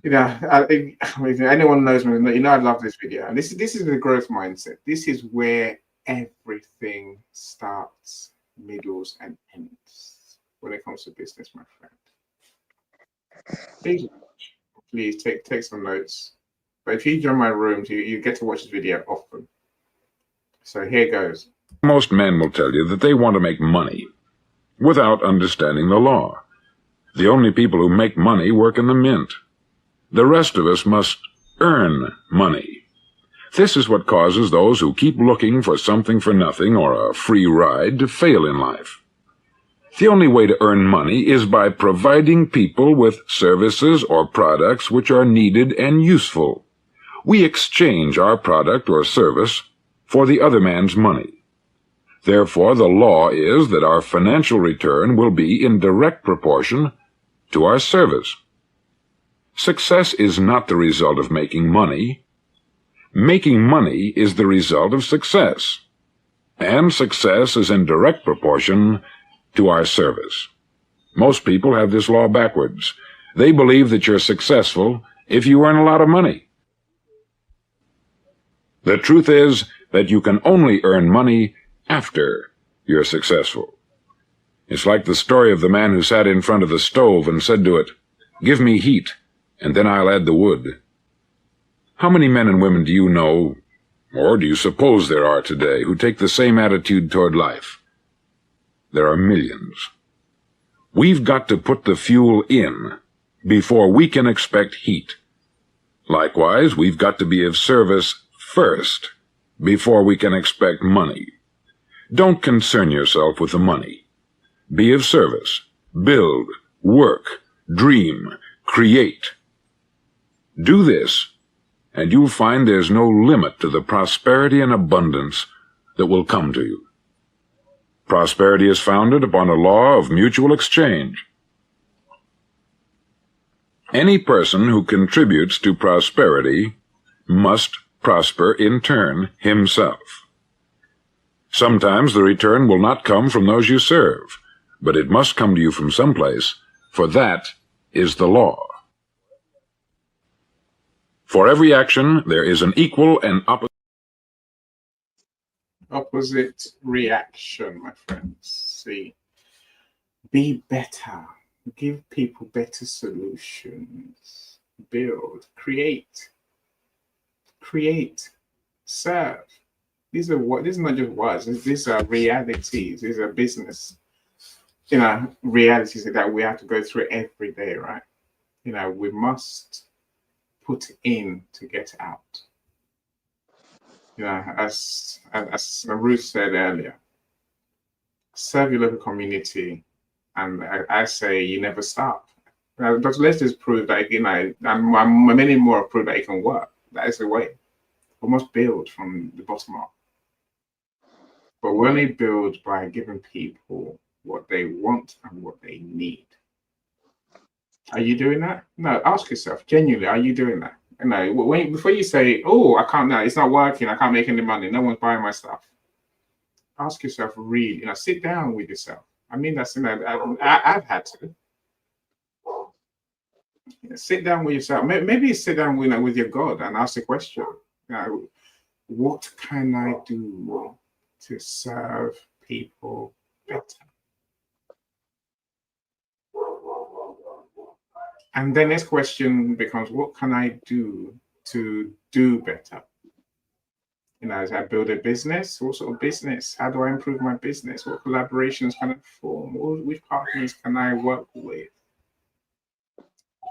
You know, if anyone knows me, you know I love this video. And this is the growth mindset. This is where everything starts, middles, and ends when it comes to business, my friend. Please take some notes. But if you join my rooms, you get to watch this video often. So here goes. Most men will tell you that they want to make money without understanding the law. The only people who make money work in the mint. The rest of us must earn money. This is what causes those who keep looking for something for nothing or a free ride to fail in life. The only way to earn money is by providing people with services or products which are needed and useful. We exchange our product or service for the other man's money. Therefore, the law is that our financial return will be in direct proportion to our service. Success is not the result of making money. Making money is the result of success. And success is in direct proportion to our service. Most people have this law backwards. They believe that you're successful if you earn a lot of money. The truth is that you can only earn money after you're successful. It's like the story of the man who sat in front of the stove and said to it, "Give me heat, and then I'll add the wood." How many men and women do you know, or do you suppose there are today, who take the same attitude toward life? There are millions. We've got to put the fuel in before we can expect heat. Likewise, we've got to be of service first before we can expect money. Don't concern yourself with the money. Be of service. Build, work, dream, create. Do this, and you'll find there's no limit to the prosperity and abundance that will come to you. Prosperity is founded upon a law of mutual exchange. Any person who contributes to prosperity must prosper in turn himself. Sometimes the return will not come from those you serve, but it must come to you from someplace, for that is the law. For every action, there is an equal and opposite reaction, my friends. See, be better. Give people better solutions. Build, create, serve. These are not just words. These are realities. These are business, realities that we have to go through every day, right? We must put in to get out. As Ruth said earlier, serve your local community, and I say you never stop. Dr. Leslie's proved that, and many more have proved that it can work. That is the way. We must build from the bottom up. But we only build by giving people what they want and what they need. Are you doing that? No, ask yourself, genuinely, are you doing that? Before you say, "Oh, I can't, no, it's not working, I can't make any money, no one's buying my stuff." Ask yourself, really, sit down with yourself. I mean, that's, I've had to. Sit down with yourself. Maybe sit down with your God and ask the question, what can I do to serve people better? And then this question becomes, what can I do to do better? As I build a business, what sort of business? How do I improve my business? What collaborations can I form? Which partners can I work with?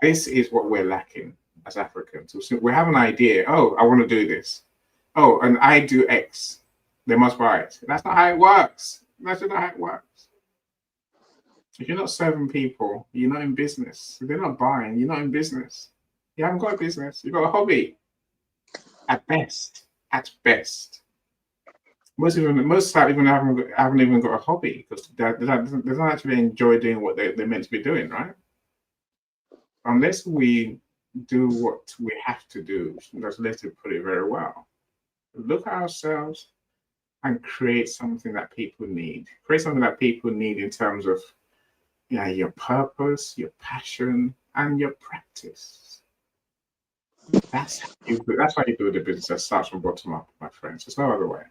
This is what we're lacking as Africans. So we have an idea. Oh, I want to do this. Oh, and I do X. They must buy it. That's not how it works. That's not how it works. If you're not serving people, you're not in business. If they're not buying, you're not in business. You haven't got a business. You've got a hobby. At best. Most haven't even got a hobby because they don't actually enjoy doing what they're meant to be doing, right? Unless we do what we have to do, let's put it very well. Look at ourselves and create something that people need. Create something that people need in terms of your purpose, your passion, and your practice. That's how you build a business that starts from bottom up, my friends. There's no other way.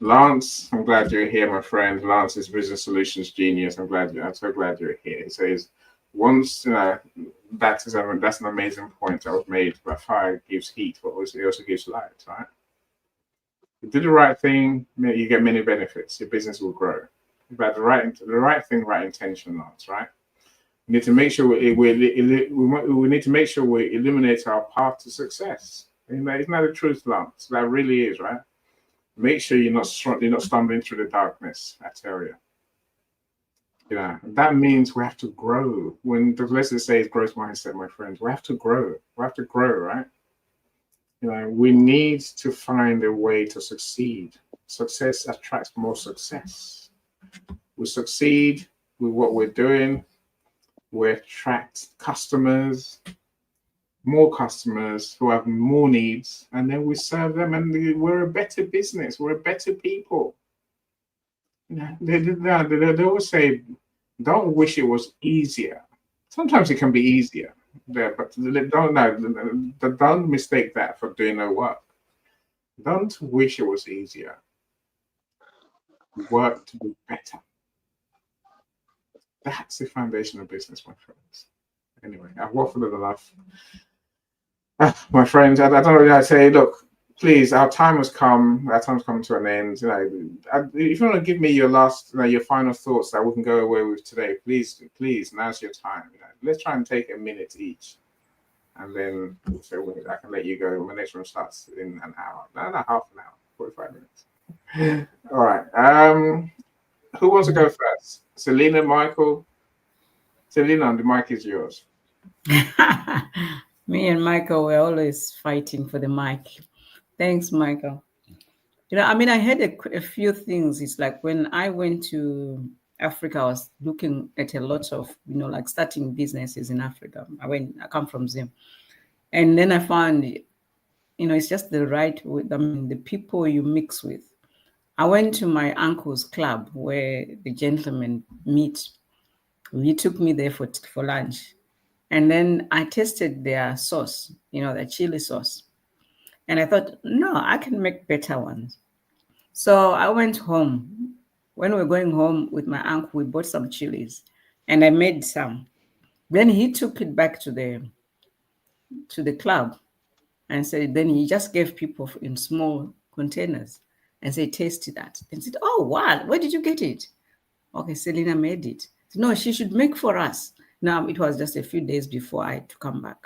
Lance, I'm glad you're here, my friend. Lance is business solutions genius. I'm so glad you're here. He says, once that's an amazing point that was made. That fire gives heat, but it also gives light, right? You do the right thing, you get many benefits. Your business will grow. But the right thing, right intention, Lance, right? We need to make sure we need to make sure we eliminate our path to success. Isn't that the truth, Lance? That really is, right? Make sure you're not stumbling through the darkness. I tell you. That means we have to grow. When the lesson says growth mindset, my friends, we have to grow. We have to grow, right? We need to find a way to succeed. Success attracts more success. We succeed with what we're doing. We attract customers, more customers who have more needs, and then we serve them, and we're a better business. We're a better people. They always say, don't wish it was easier. Sometimes it can be easier, but don't mistake that for doing no work. Don't wish it was easier. Work to be better. That's the foundation of business, my friends. Anyway, I've waffled enough. My friends, I don't know what I say. Look, please, our time has come. Our time's coming to an end. If you want to give me your last, your final thoughts that we can go away with today, please, now's your time. Let's try and take a minute each, and then I can let you go. My next one starts in an hour. No, half an hour, 45 minutes. All right. Who wants to go first? Selena, Michael. Selena, the mic is yours. Me and Michael were always fighting for the mic. Thanks, Michael. I had a few things. It's like when I went to Africa, I was looking at a lot of, like starting businesses in Africa. I come from Zim. And then I found, it's just the right, the people you mix with. I went to my uncle's club where the gentlemen meet. He took me there for lunch. And then I tasted their sauce, their chili sauce. And I thought, no, I can make better ones. So I went home. When we were going home with my uncle, we bought some chilies and I made some. Then he took it back to the club and said, then he just gave people in small containers and said, taste that. And said, oh, wow, where did you get it? Okay, Selena made it. No, she should make for us. Now, it was just a few days before I had to come back.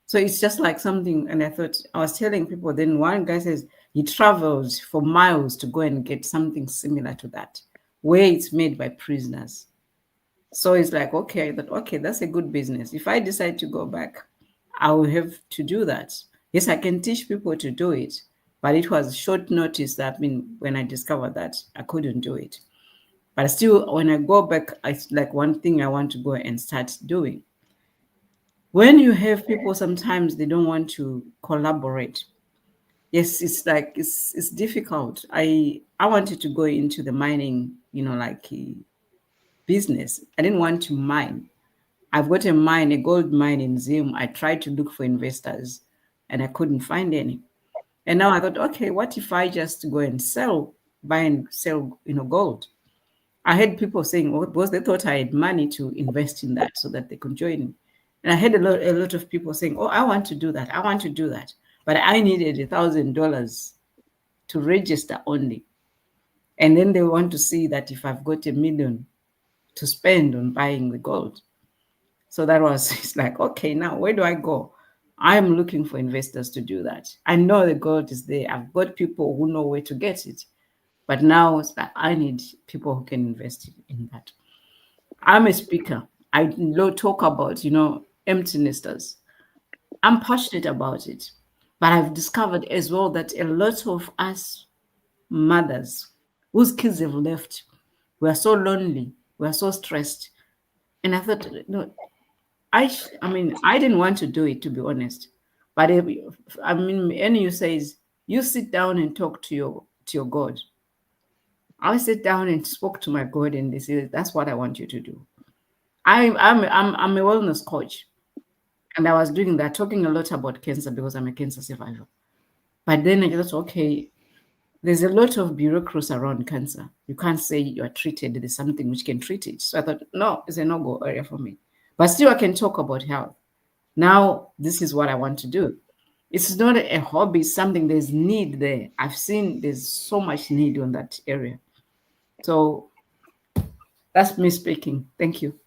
So it's just like something, and I was telling people, then one guy says he traveled for miles to go and get something similar to that, where it's made by prisoners. So it's like, okay, that's a good business. If I decide to go back, I will have to do that. Yes, I can teach people to do it, but it was short notice that when I discovered that I couldn't do it. But still, when I go back, it's like one thing I want to go and start doing. When you have people, sometimes they don't want to collaborate. Yes, it's like it's difficult. I wanted to go into the mining, business. I didn't want to mine. I've got a gold mine in Zim. I tried to look for investors and I couldn't find any. And now I thought, okay, what if I just go and buy and sell, gold? I had people saying, oh, because they thought I had money to invest in that so that they could join me. And I had a lot of people saying, oh, I want to do that. I want to do that. But I needed $1,000 to register only. And then they want to see that if I've got $1 million to spend on buying the gold. So it's like, okay, now where do I go? I'm looking for investors to do that. I know the gold is there. I've got people who know where to get it. But now it's like I need people who can invest in that. I'm a speaker. I talk about, empty nesters. I'm passionate about it. But I've discovered as well that a lot of us mothers whose kids have left, we're so lonely, we're so stressed. And I thought, no, I didn't want to do it, to be honest. But NU says, you sit down and talk to your God. I sit down and spoke to my God, and they said, that's what I want you to do. I'm a wellness coach. And I was doing that, talking a lot about cancer because I'm a cancer survivor. But then I thought, okay, there's a lot of bureaucracy around cancer. You can't say you are treated. There's something which can treat it. So I thought, no, it's a no-go area for me. But still, I can talk about health. Now, this is what I want to do. It's not a hobby, it's something there's need there. I've seen there's so much need on that area. So that's me speaking. Thank you.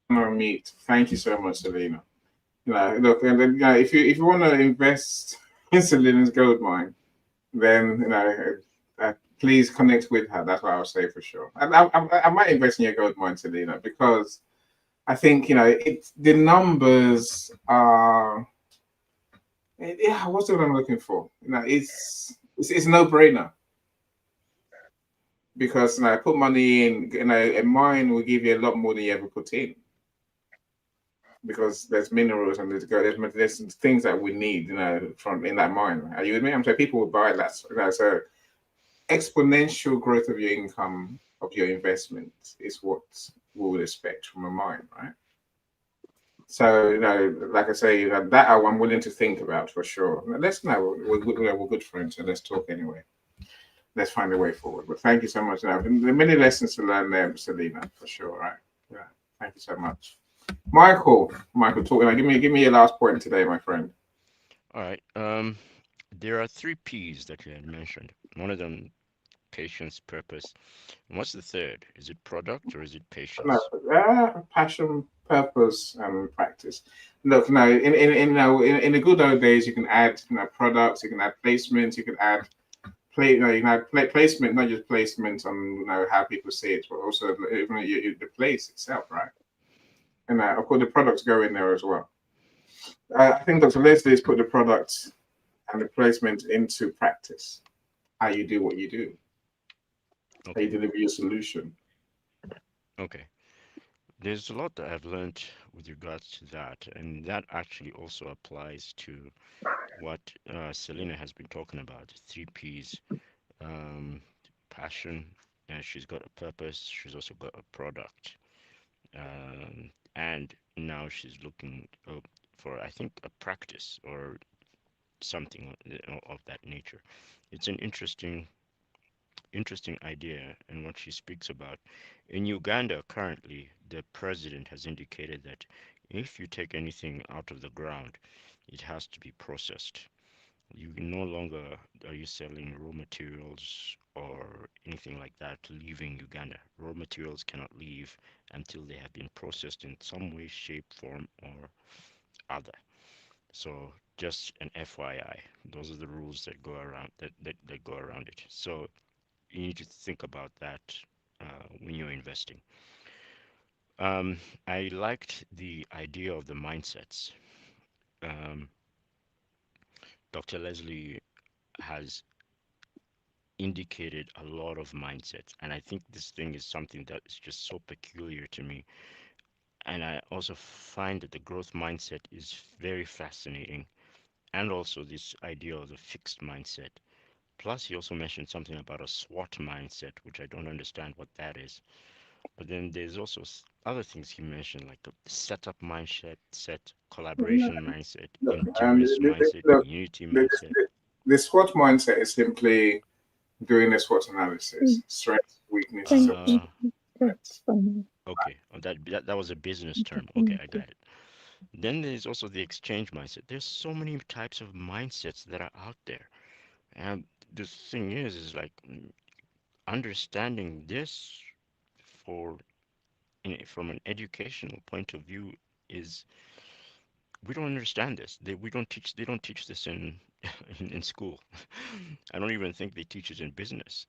Meet. Thank you so much, Selena. Look, and then if you want to invest in Selena's gold mine, then please connect with her. That's what I would say for sure. And I might invest in your gold mine, Selena, because I think it's the numbers are. Yeah, what's what I'm looking for? It's a no brainer because put money in. A mine will give you a lot more than you ever put in because there's minerals and there's things that we need, from in that mine. Are you with me? I'm saying people will buy that. So exponential growth of your income of your investment is what we would expect from a mine, right? So like I say, that I'm willing to think about for sure. Let's know we're good friends, so let's talk anyway. Let's find a way forward. But thank you so much. There are many lessons to learn there, Selena, for sure, right? Yeah. Thank you so much. Michael, talk. Give me your last point today, my friend. All right. There are three P's that you had mentioned. One of them, patience, purpose. And what's the third? Is it product or is it No, patience? passion, purpose, and practice. Look, in the good old days, you can add products, you can add placements, you can add you can add placement, not just placement on how people see it, but also even the place itself, right? And of course, the products go in there as well. I think Dr. Leslie's put the products and the placement into practice. How you do what you do, how you Okay. deliver your solution. Okay. There's a lot that I've learned with regards to that, and that actually also applies to what Selena has been talking about. Three P's, um, passion, and she's got a purpose. She's also got a product, and now she's looking for, I think, a practice or something of that nature. It's an interesting idea and what she speaks about. In Uganda, currently, the president has indicated that if you take anything out of the ground, it has to be processed. You no longer are you selling raw materials or anything like that leaving Uganda. Raw materials cannot leave until they have been processed in some way, shape, form, or other. So just an FYI, those are the rules that go around that go around it. So you need to think about that when you're investing. I liked the idea of the mindsets. Um, Dr. Leslie has indicated a lot of mindsets, and I think this thing is something that is just so peculiar to me. And I also find that the growth mindset is very fascinating, and also this idea of the fixed mindset. Plus, he also mentioned something about a SWOT mindset, which I don't understand what that is. But then there's also other things he mentioned, like a setup mindset, collaboration mindset, Look, endurance mindset, unity mindset. the SWOT mindset is simply doing a SWOT analysis, strengths, weaknesses, Uh, opportunities. okay. That was a business term. Okay, I got it. Then there's also the exchange mindset. There's so many types of mindsets that are out there. And the thing is like understanding this for from an educational point of view is we don't understand this. They don't teach this in in school. I don't even think they teach it in business,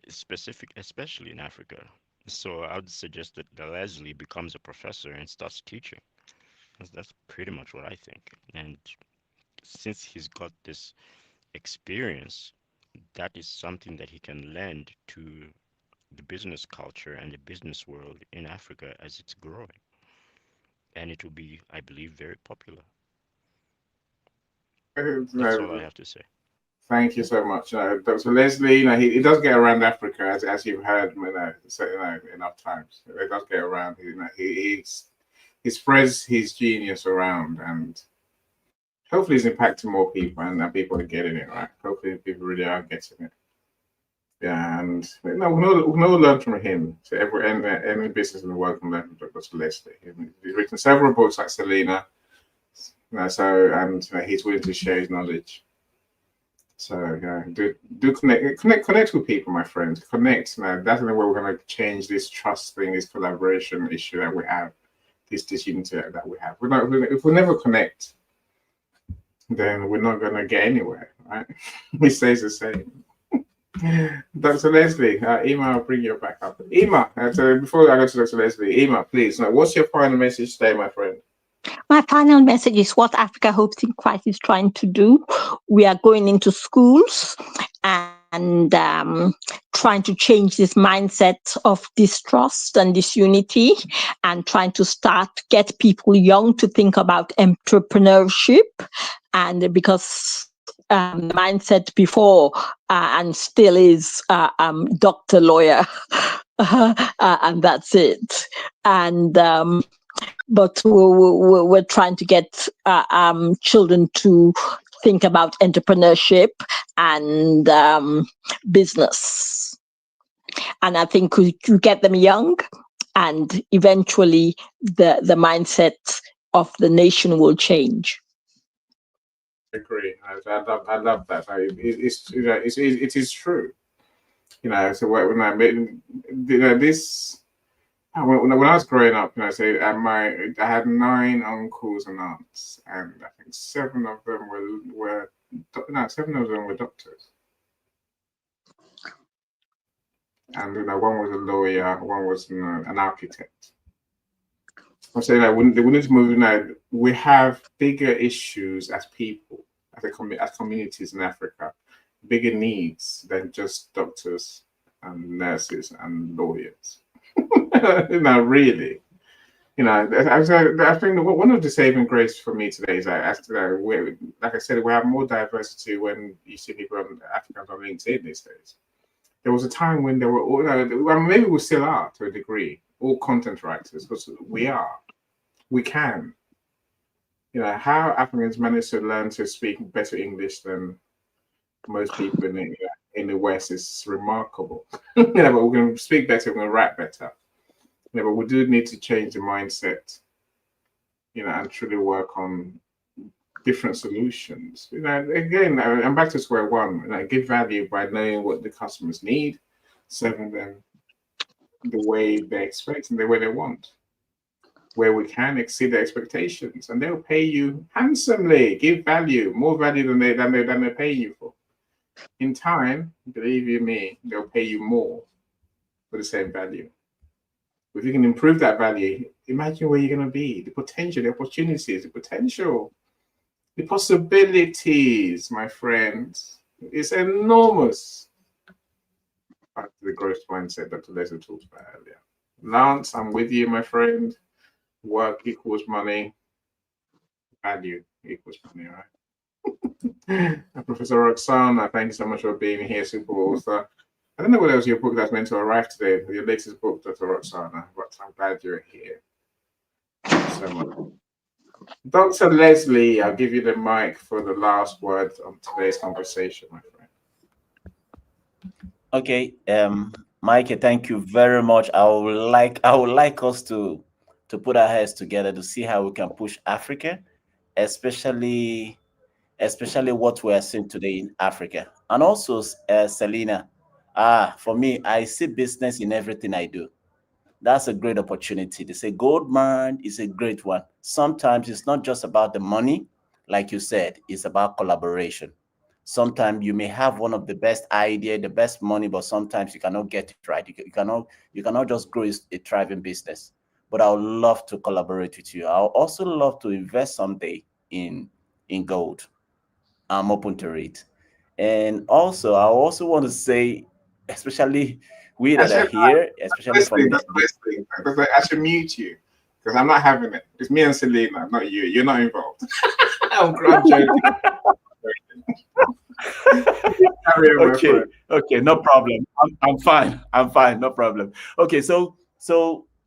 especially in Africa. So I would suggest that Leslie becomes a professor and starts teaching. That's pretty much what I think. And since he's got this experience, that is something that he can lend to the business culture and the business world in Africa as it's growing. And it will be, I believe, very popular. That's all I have to say. Thank you so much, Dr. Leslie. He does get around Africa, as you've heard, enough times. He does get around. He spreads his genius around, and hopefully he's impacting more people, and that people are getting it right. Hopefully people really are getting it. Yeah, and we can all learn from him. So any business in the world can learn from Dr. Leslie. He's written several books like Selena. He's willing to share his knowledge. So do connect with people, my friends. Connect. That's the way we're going to change this trust thing, this collaboration issue that we have, this unity that we have. If we never connect, then we're not going to get anywhere, right? It stays the same. Dr. Leslie, Ima, I'll bring you back up. Ima, before I go to Dr. Leslie, Ima, please, what's your final message today, my friend? My final message is what Africa Hopes in Christ is trying to do. We are going into schools and trying to change this mindset of distrust and disunity, and trying to get people young to think about entrepreneurship. And because the mindset before and still is doctor, lawyer, and that's it. And but we're trying to get children to think about entrepreneurship and business. And I think we get them young, and eventually the mindset of the nation will change. I agree. I love that. It is true. So when I made this. When I was growing up, I had 9 uncles and aunts, and I think 7 of them were doctors, and one was a lawyer, one was an architect. I say that we need to move. We have bigger issues as people, as communities in Africa, bigger needs than just doctors and nurses and lawyers. Really. I think one of the saving grace for me today is like I said, we have more diversity when you see people Africans on LinkedIn these days. There was a time when there were all, maybe we still are to a degree, all content writers, because we can. How Africans manage to learn to speak better English than most people in the West is remarkable. But we're going to speak better, we're going to write better. But we do need to change the mindset, and truly work on different solutions. Again, I'm back to square one. Give value by knowing what the customers need, serving them the way they expect and the way they want. Where we can exceed their expectations, and they'll pay you handsomely. Give value, more value than they're paying you for. In time, believe you me, they'll pay you more for the same value. If you can improve that value, imagine where you're going to be, the potential, the opportunities, the potential, the possibilities, my friends. It's enormous. Back to the growth mindset Dr. Leslie talked about earlier. Lance, I'm with you, my friend. Work equals money. Value equals money, right? Professor Roxana, thank you so much for being here, super author. I don't know what else your book that's meant to arrive today, your latest book, Dr. Roxana, but I'm glad you're here. Thank you so much. Dr. Leslie, I'll give you the mic for the last word on today's conversation, my friend. Okay, Mike, thank you very much. I would like us to put our heads together to see how we can push Africa, especially what we are seeing today in Africa. And also, Selena, for me, I see business in everything I do. That's a great opportunity. They say gold mine is a great one. Sometimes it's not just about the money, like you said, it's about collaboration. Sometimes you may have one of the best idea, the best money, but sometimes you cannot get it right. You cannot just grow a thriving business. But I would love to collaborate with you. I would also love to invest someday in gold. I'm open to it. And also, I also want to say, especially we that are here, especially from I should mute you because I'm not having it. It's me and Selena, not you. You're not involved. I'm joking. Carry on, my Okay, friend. okay, no problem. I'm fine. I'm fine, no problem. Okay, so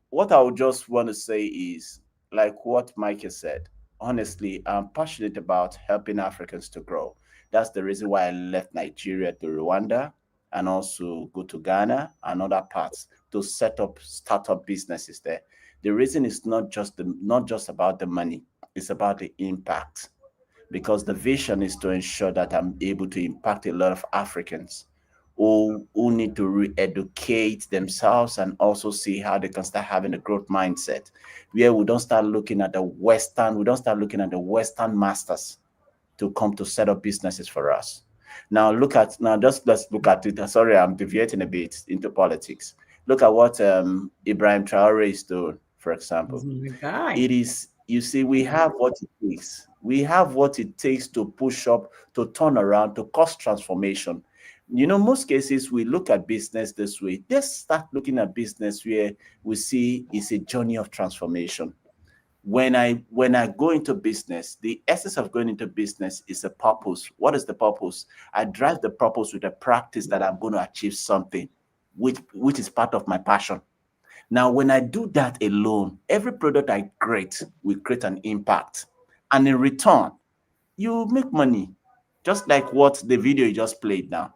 what I would just want to say is like what Mike has said. Honestly, I'm passionate about helping Africans to grow. That's the reason why I left Nigeria to Rwanda and also go to Ghana and other parts to set up startup businesses there. The reason is not just about the money, it's about the impact, because the vision is to ensure that I'm able to impact a lot of Africans who need to re-educate themselves and also see how they can start having a growth mindset, where we don't start looking at the Western masters to come to set up businesses for us. Let's look at it. Sorry, I'm deviating a bit into politics. Look at what Ibrahim Traore is doing, for example. My guy. It is, you see, we have what it takes. We have what it takes to push up, to turn around, to cause transformation. You know, most cases we look at business this way. Let's start looking at business where we see it's a journey of transformation. When I go into business, the essence of going into business is a purpose. What is the purpose? I drive the purpose with a practice that I'm going to achieve something, which is part of my passion. Now, when I do that alone, every product I create will create an impact. And in return, you make money. Just like what the video you just played now.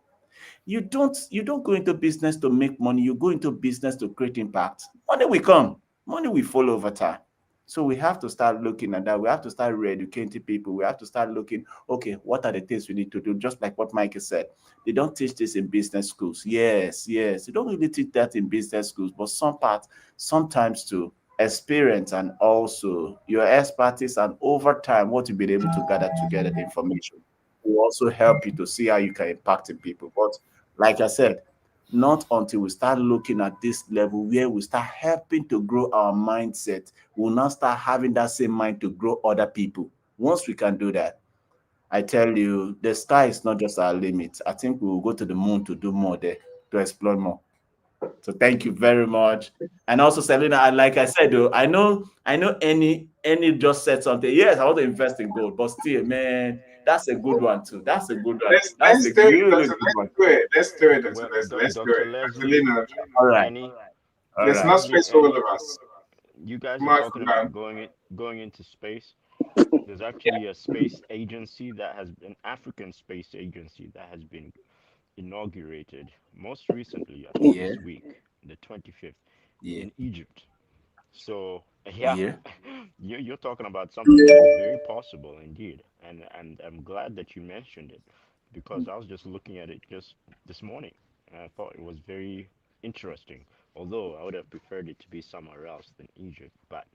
You don't go into business to make money, you go into business to create impact. Money will come, money will follow over time. So we have to start looking at that. We have to start re-educating people. We have to start looking, okay, what are the things we need to do? Just like what Mike said, they don't teach this in business schools. Yes, they don't really teach that in business schools, but sometimes to experience and also your expertise and over time what you've been able to gather together the information will also help you to see how you can impact in people. But like I said, not until we start looking at this level where we start helping to grow our mindset, we'll now start having that same mind to grow other people. Once we can do that, I tell you, the sky is not just our limit. I think we will go to the moon to do more there, to explore more. So thank you very much. And also, Selena, like I said, though, I know any just said something. Yes, I want to invest in gold, but still, man, that's a good one too. That's a good one. That's Let's a do it, really Doctor. good Let's one. do it. Let's do it, Doctor. Well, Let's do Dr. it. Leslie, Angelina, All right. Annie, All there's Dr. right. not Leslie, space for all Annie, of us. you guys are Mark, talking about going into space. There's actually a space agency that has an African space agency that has been inaugurated most recently, I think Yeah. this week, the 25th, Yeah. in Egypt. So yeah, Yeah. you're talking about something that is very possible indeed, and I'm glad that you mentioned it because I was just looking at it just this morning, and I thought it was very interesting. Although I would have preferred it to be somewhere else than Egypt, but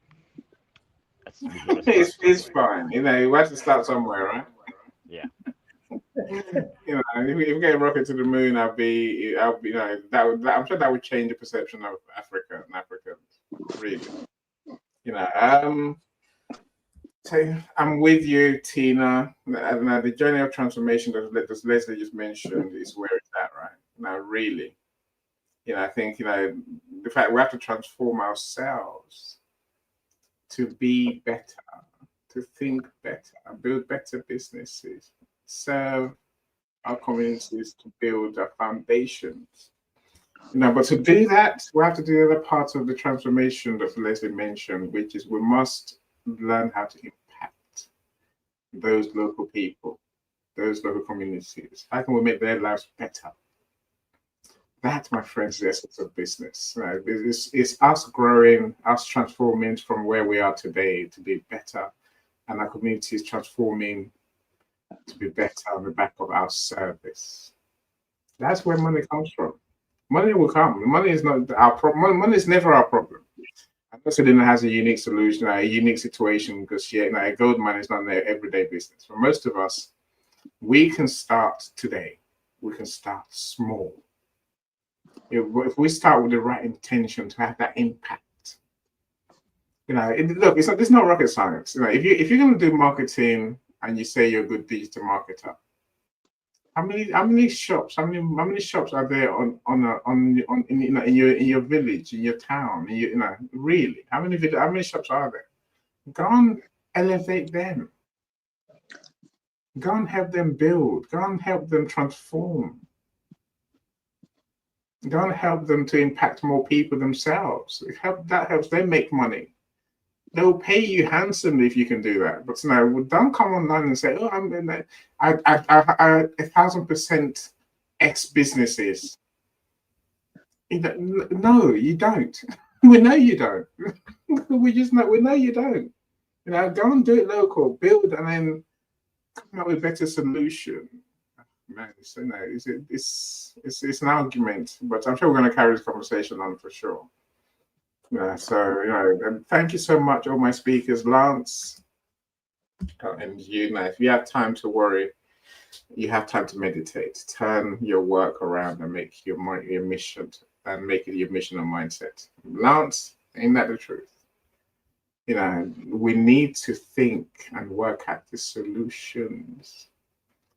we got to start it's somewhere. fine. You know, we have to start somewhere, right? Yeah. You know, if we get a rocket to the moon, you know, I'm sure that would change the perception of Africa and Africans, really. You know, so I'm with you, Tina. Now, the journey of transformation that Leslie just mentioned is where it's at, right? Now, really, you know, I think, you know, the fact we have to transform ourselves to be better, to think better, build better businesses, serve our communities, to build our foundations. You know, but to do that, we have to do the other part of the transformation that Leslie mentioned, which is we must learn how to impact those local people, those local communities. How can we make their lives better? That, my friends, is the essence of business. Right? It's us growing, us transforming from where we are today to be better, and our communities transforming to be better on the back of our service. That's where money comes from. Money will come. Money is not our problem. Money is never our problem. I know Selena has a unique solution, a unique situation because you know, gold mine is not their everyday business. For most of us, we can start today. We can start small. If we start with the right intention to have that impact, you know, look, it's not rocket science. You know, if you're going to do marketing and you say you're a good digital marketer, how many shops are there in your village, in your town, you know, really, how many shops are there? Go and elevate them. Go and help them build. Go and help them transform. Go and help them to impact more people themselves. That helps them make money. They'll pay you handsomely if you can do that. But no, don't come online and say, "Oh, I'm in that. I 1,000% X businesses." No, you don't. We know you don't. We just know. We know you don't. Go and do it local, build, and then come up with better solution. Man, it's an argument, but I'm sure we're going to carry this conversation on for sure. So thank you so much, all my speakers, Lance, and you. If you have time to worry, you have time to meditate. Turn your work around and make your mission, and make it your mission and mindset. Lance, ain't that the truth? We need to think and work out the solutions.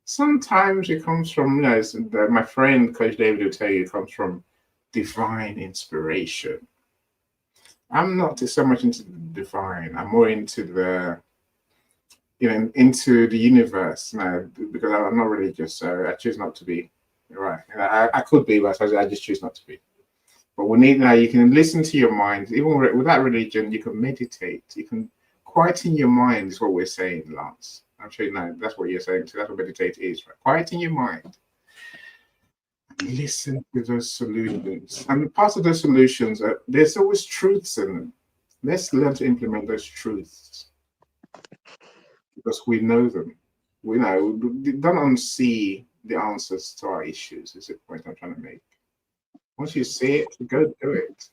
Sometimes it comes from, my friend Coach David will tell you, it comes from divine inspiration. I'm not so much into the divine. I'm more into the, into the universe now, because I'm not religious, so I choose not to be. Right? I could be, but I just choose not to be. But we need you can listen to your mind. Even without religion, you can meditate. You can quieten your mind. Is what we're saying, Lance. I'm sure that's what you're saying. So that's what meditate is, right? Quieten your mind. Listen to those solutions. And part of those solutions, there's always truths in them. Let's learn to implement those truths because we know them. We don't unsee the answers to our issues, is the point I'm trying to make. Once you see it, go do it.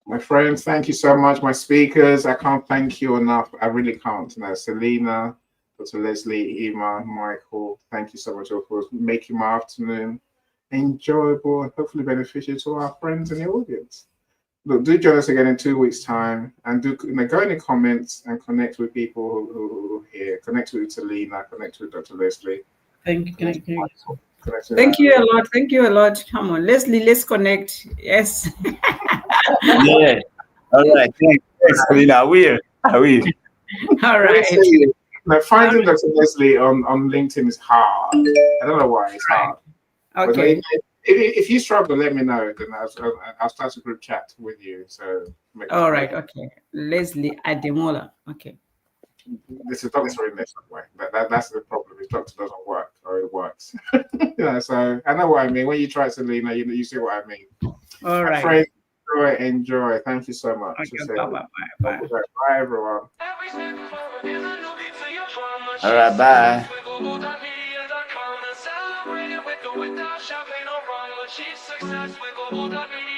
My friends, thank you so much. My speakers, I can't thank you enough. I really can't. Selena, Dr. Leslie, Emma, Michael, thank you so much for making my afternoon enjoyable and hopefully beneficial to our friends in the audience. Look, do join us again in 2 weeks' time, and do go in the comments and connect with people who are here. Connect with Selena, connect with Dr. Leslie. Thank you. Thank you a lot. Thank you a lot. Come on, Leslie, let's connect. Yes. Yeah. All right. Thanks, Selena. I will. All right. Finding Dr. Leslie on LinkedIn is hard. I don't know why it's hard. Okay. If you struggle, let me know. Then I'll start a group chat with you. So. All right. Okay. Leslie Ademola. Okay. This is doctor in this way. That's the problem. His doctor doesn't work, or it works. So I know what I mean. When you try Selena, you see what I mean. All right. Friends, enjoy. Thank you so much. Okay, bye. Bye, everyone. All right, bye. Global.Media.com and celebrate it with or without champagne or rum. Achieve success with Global.Media.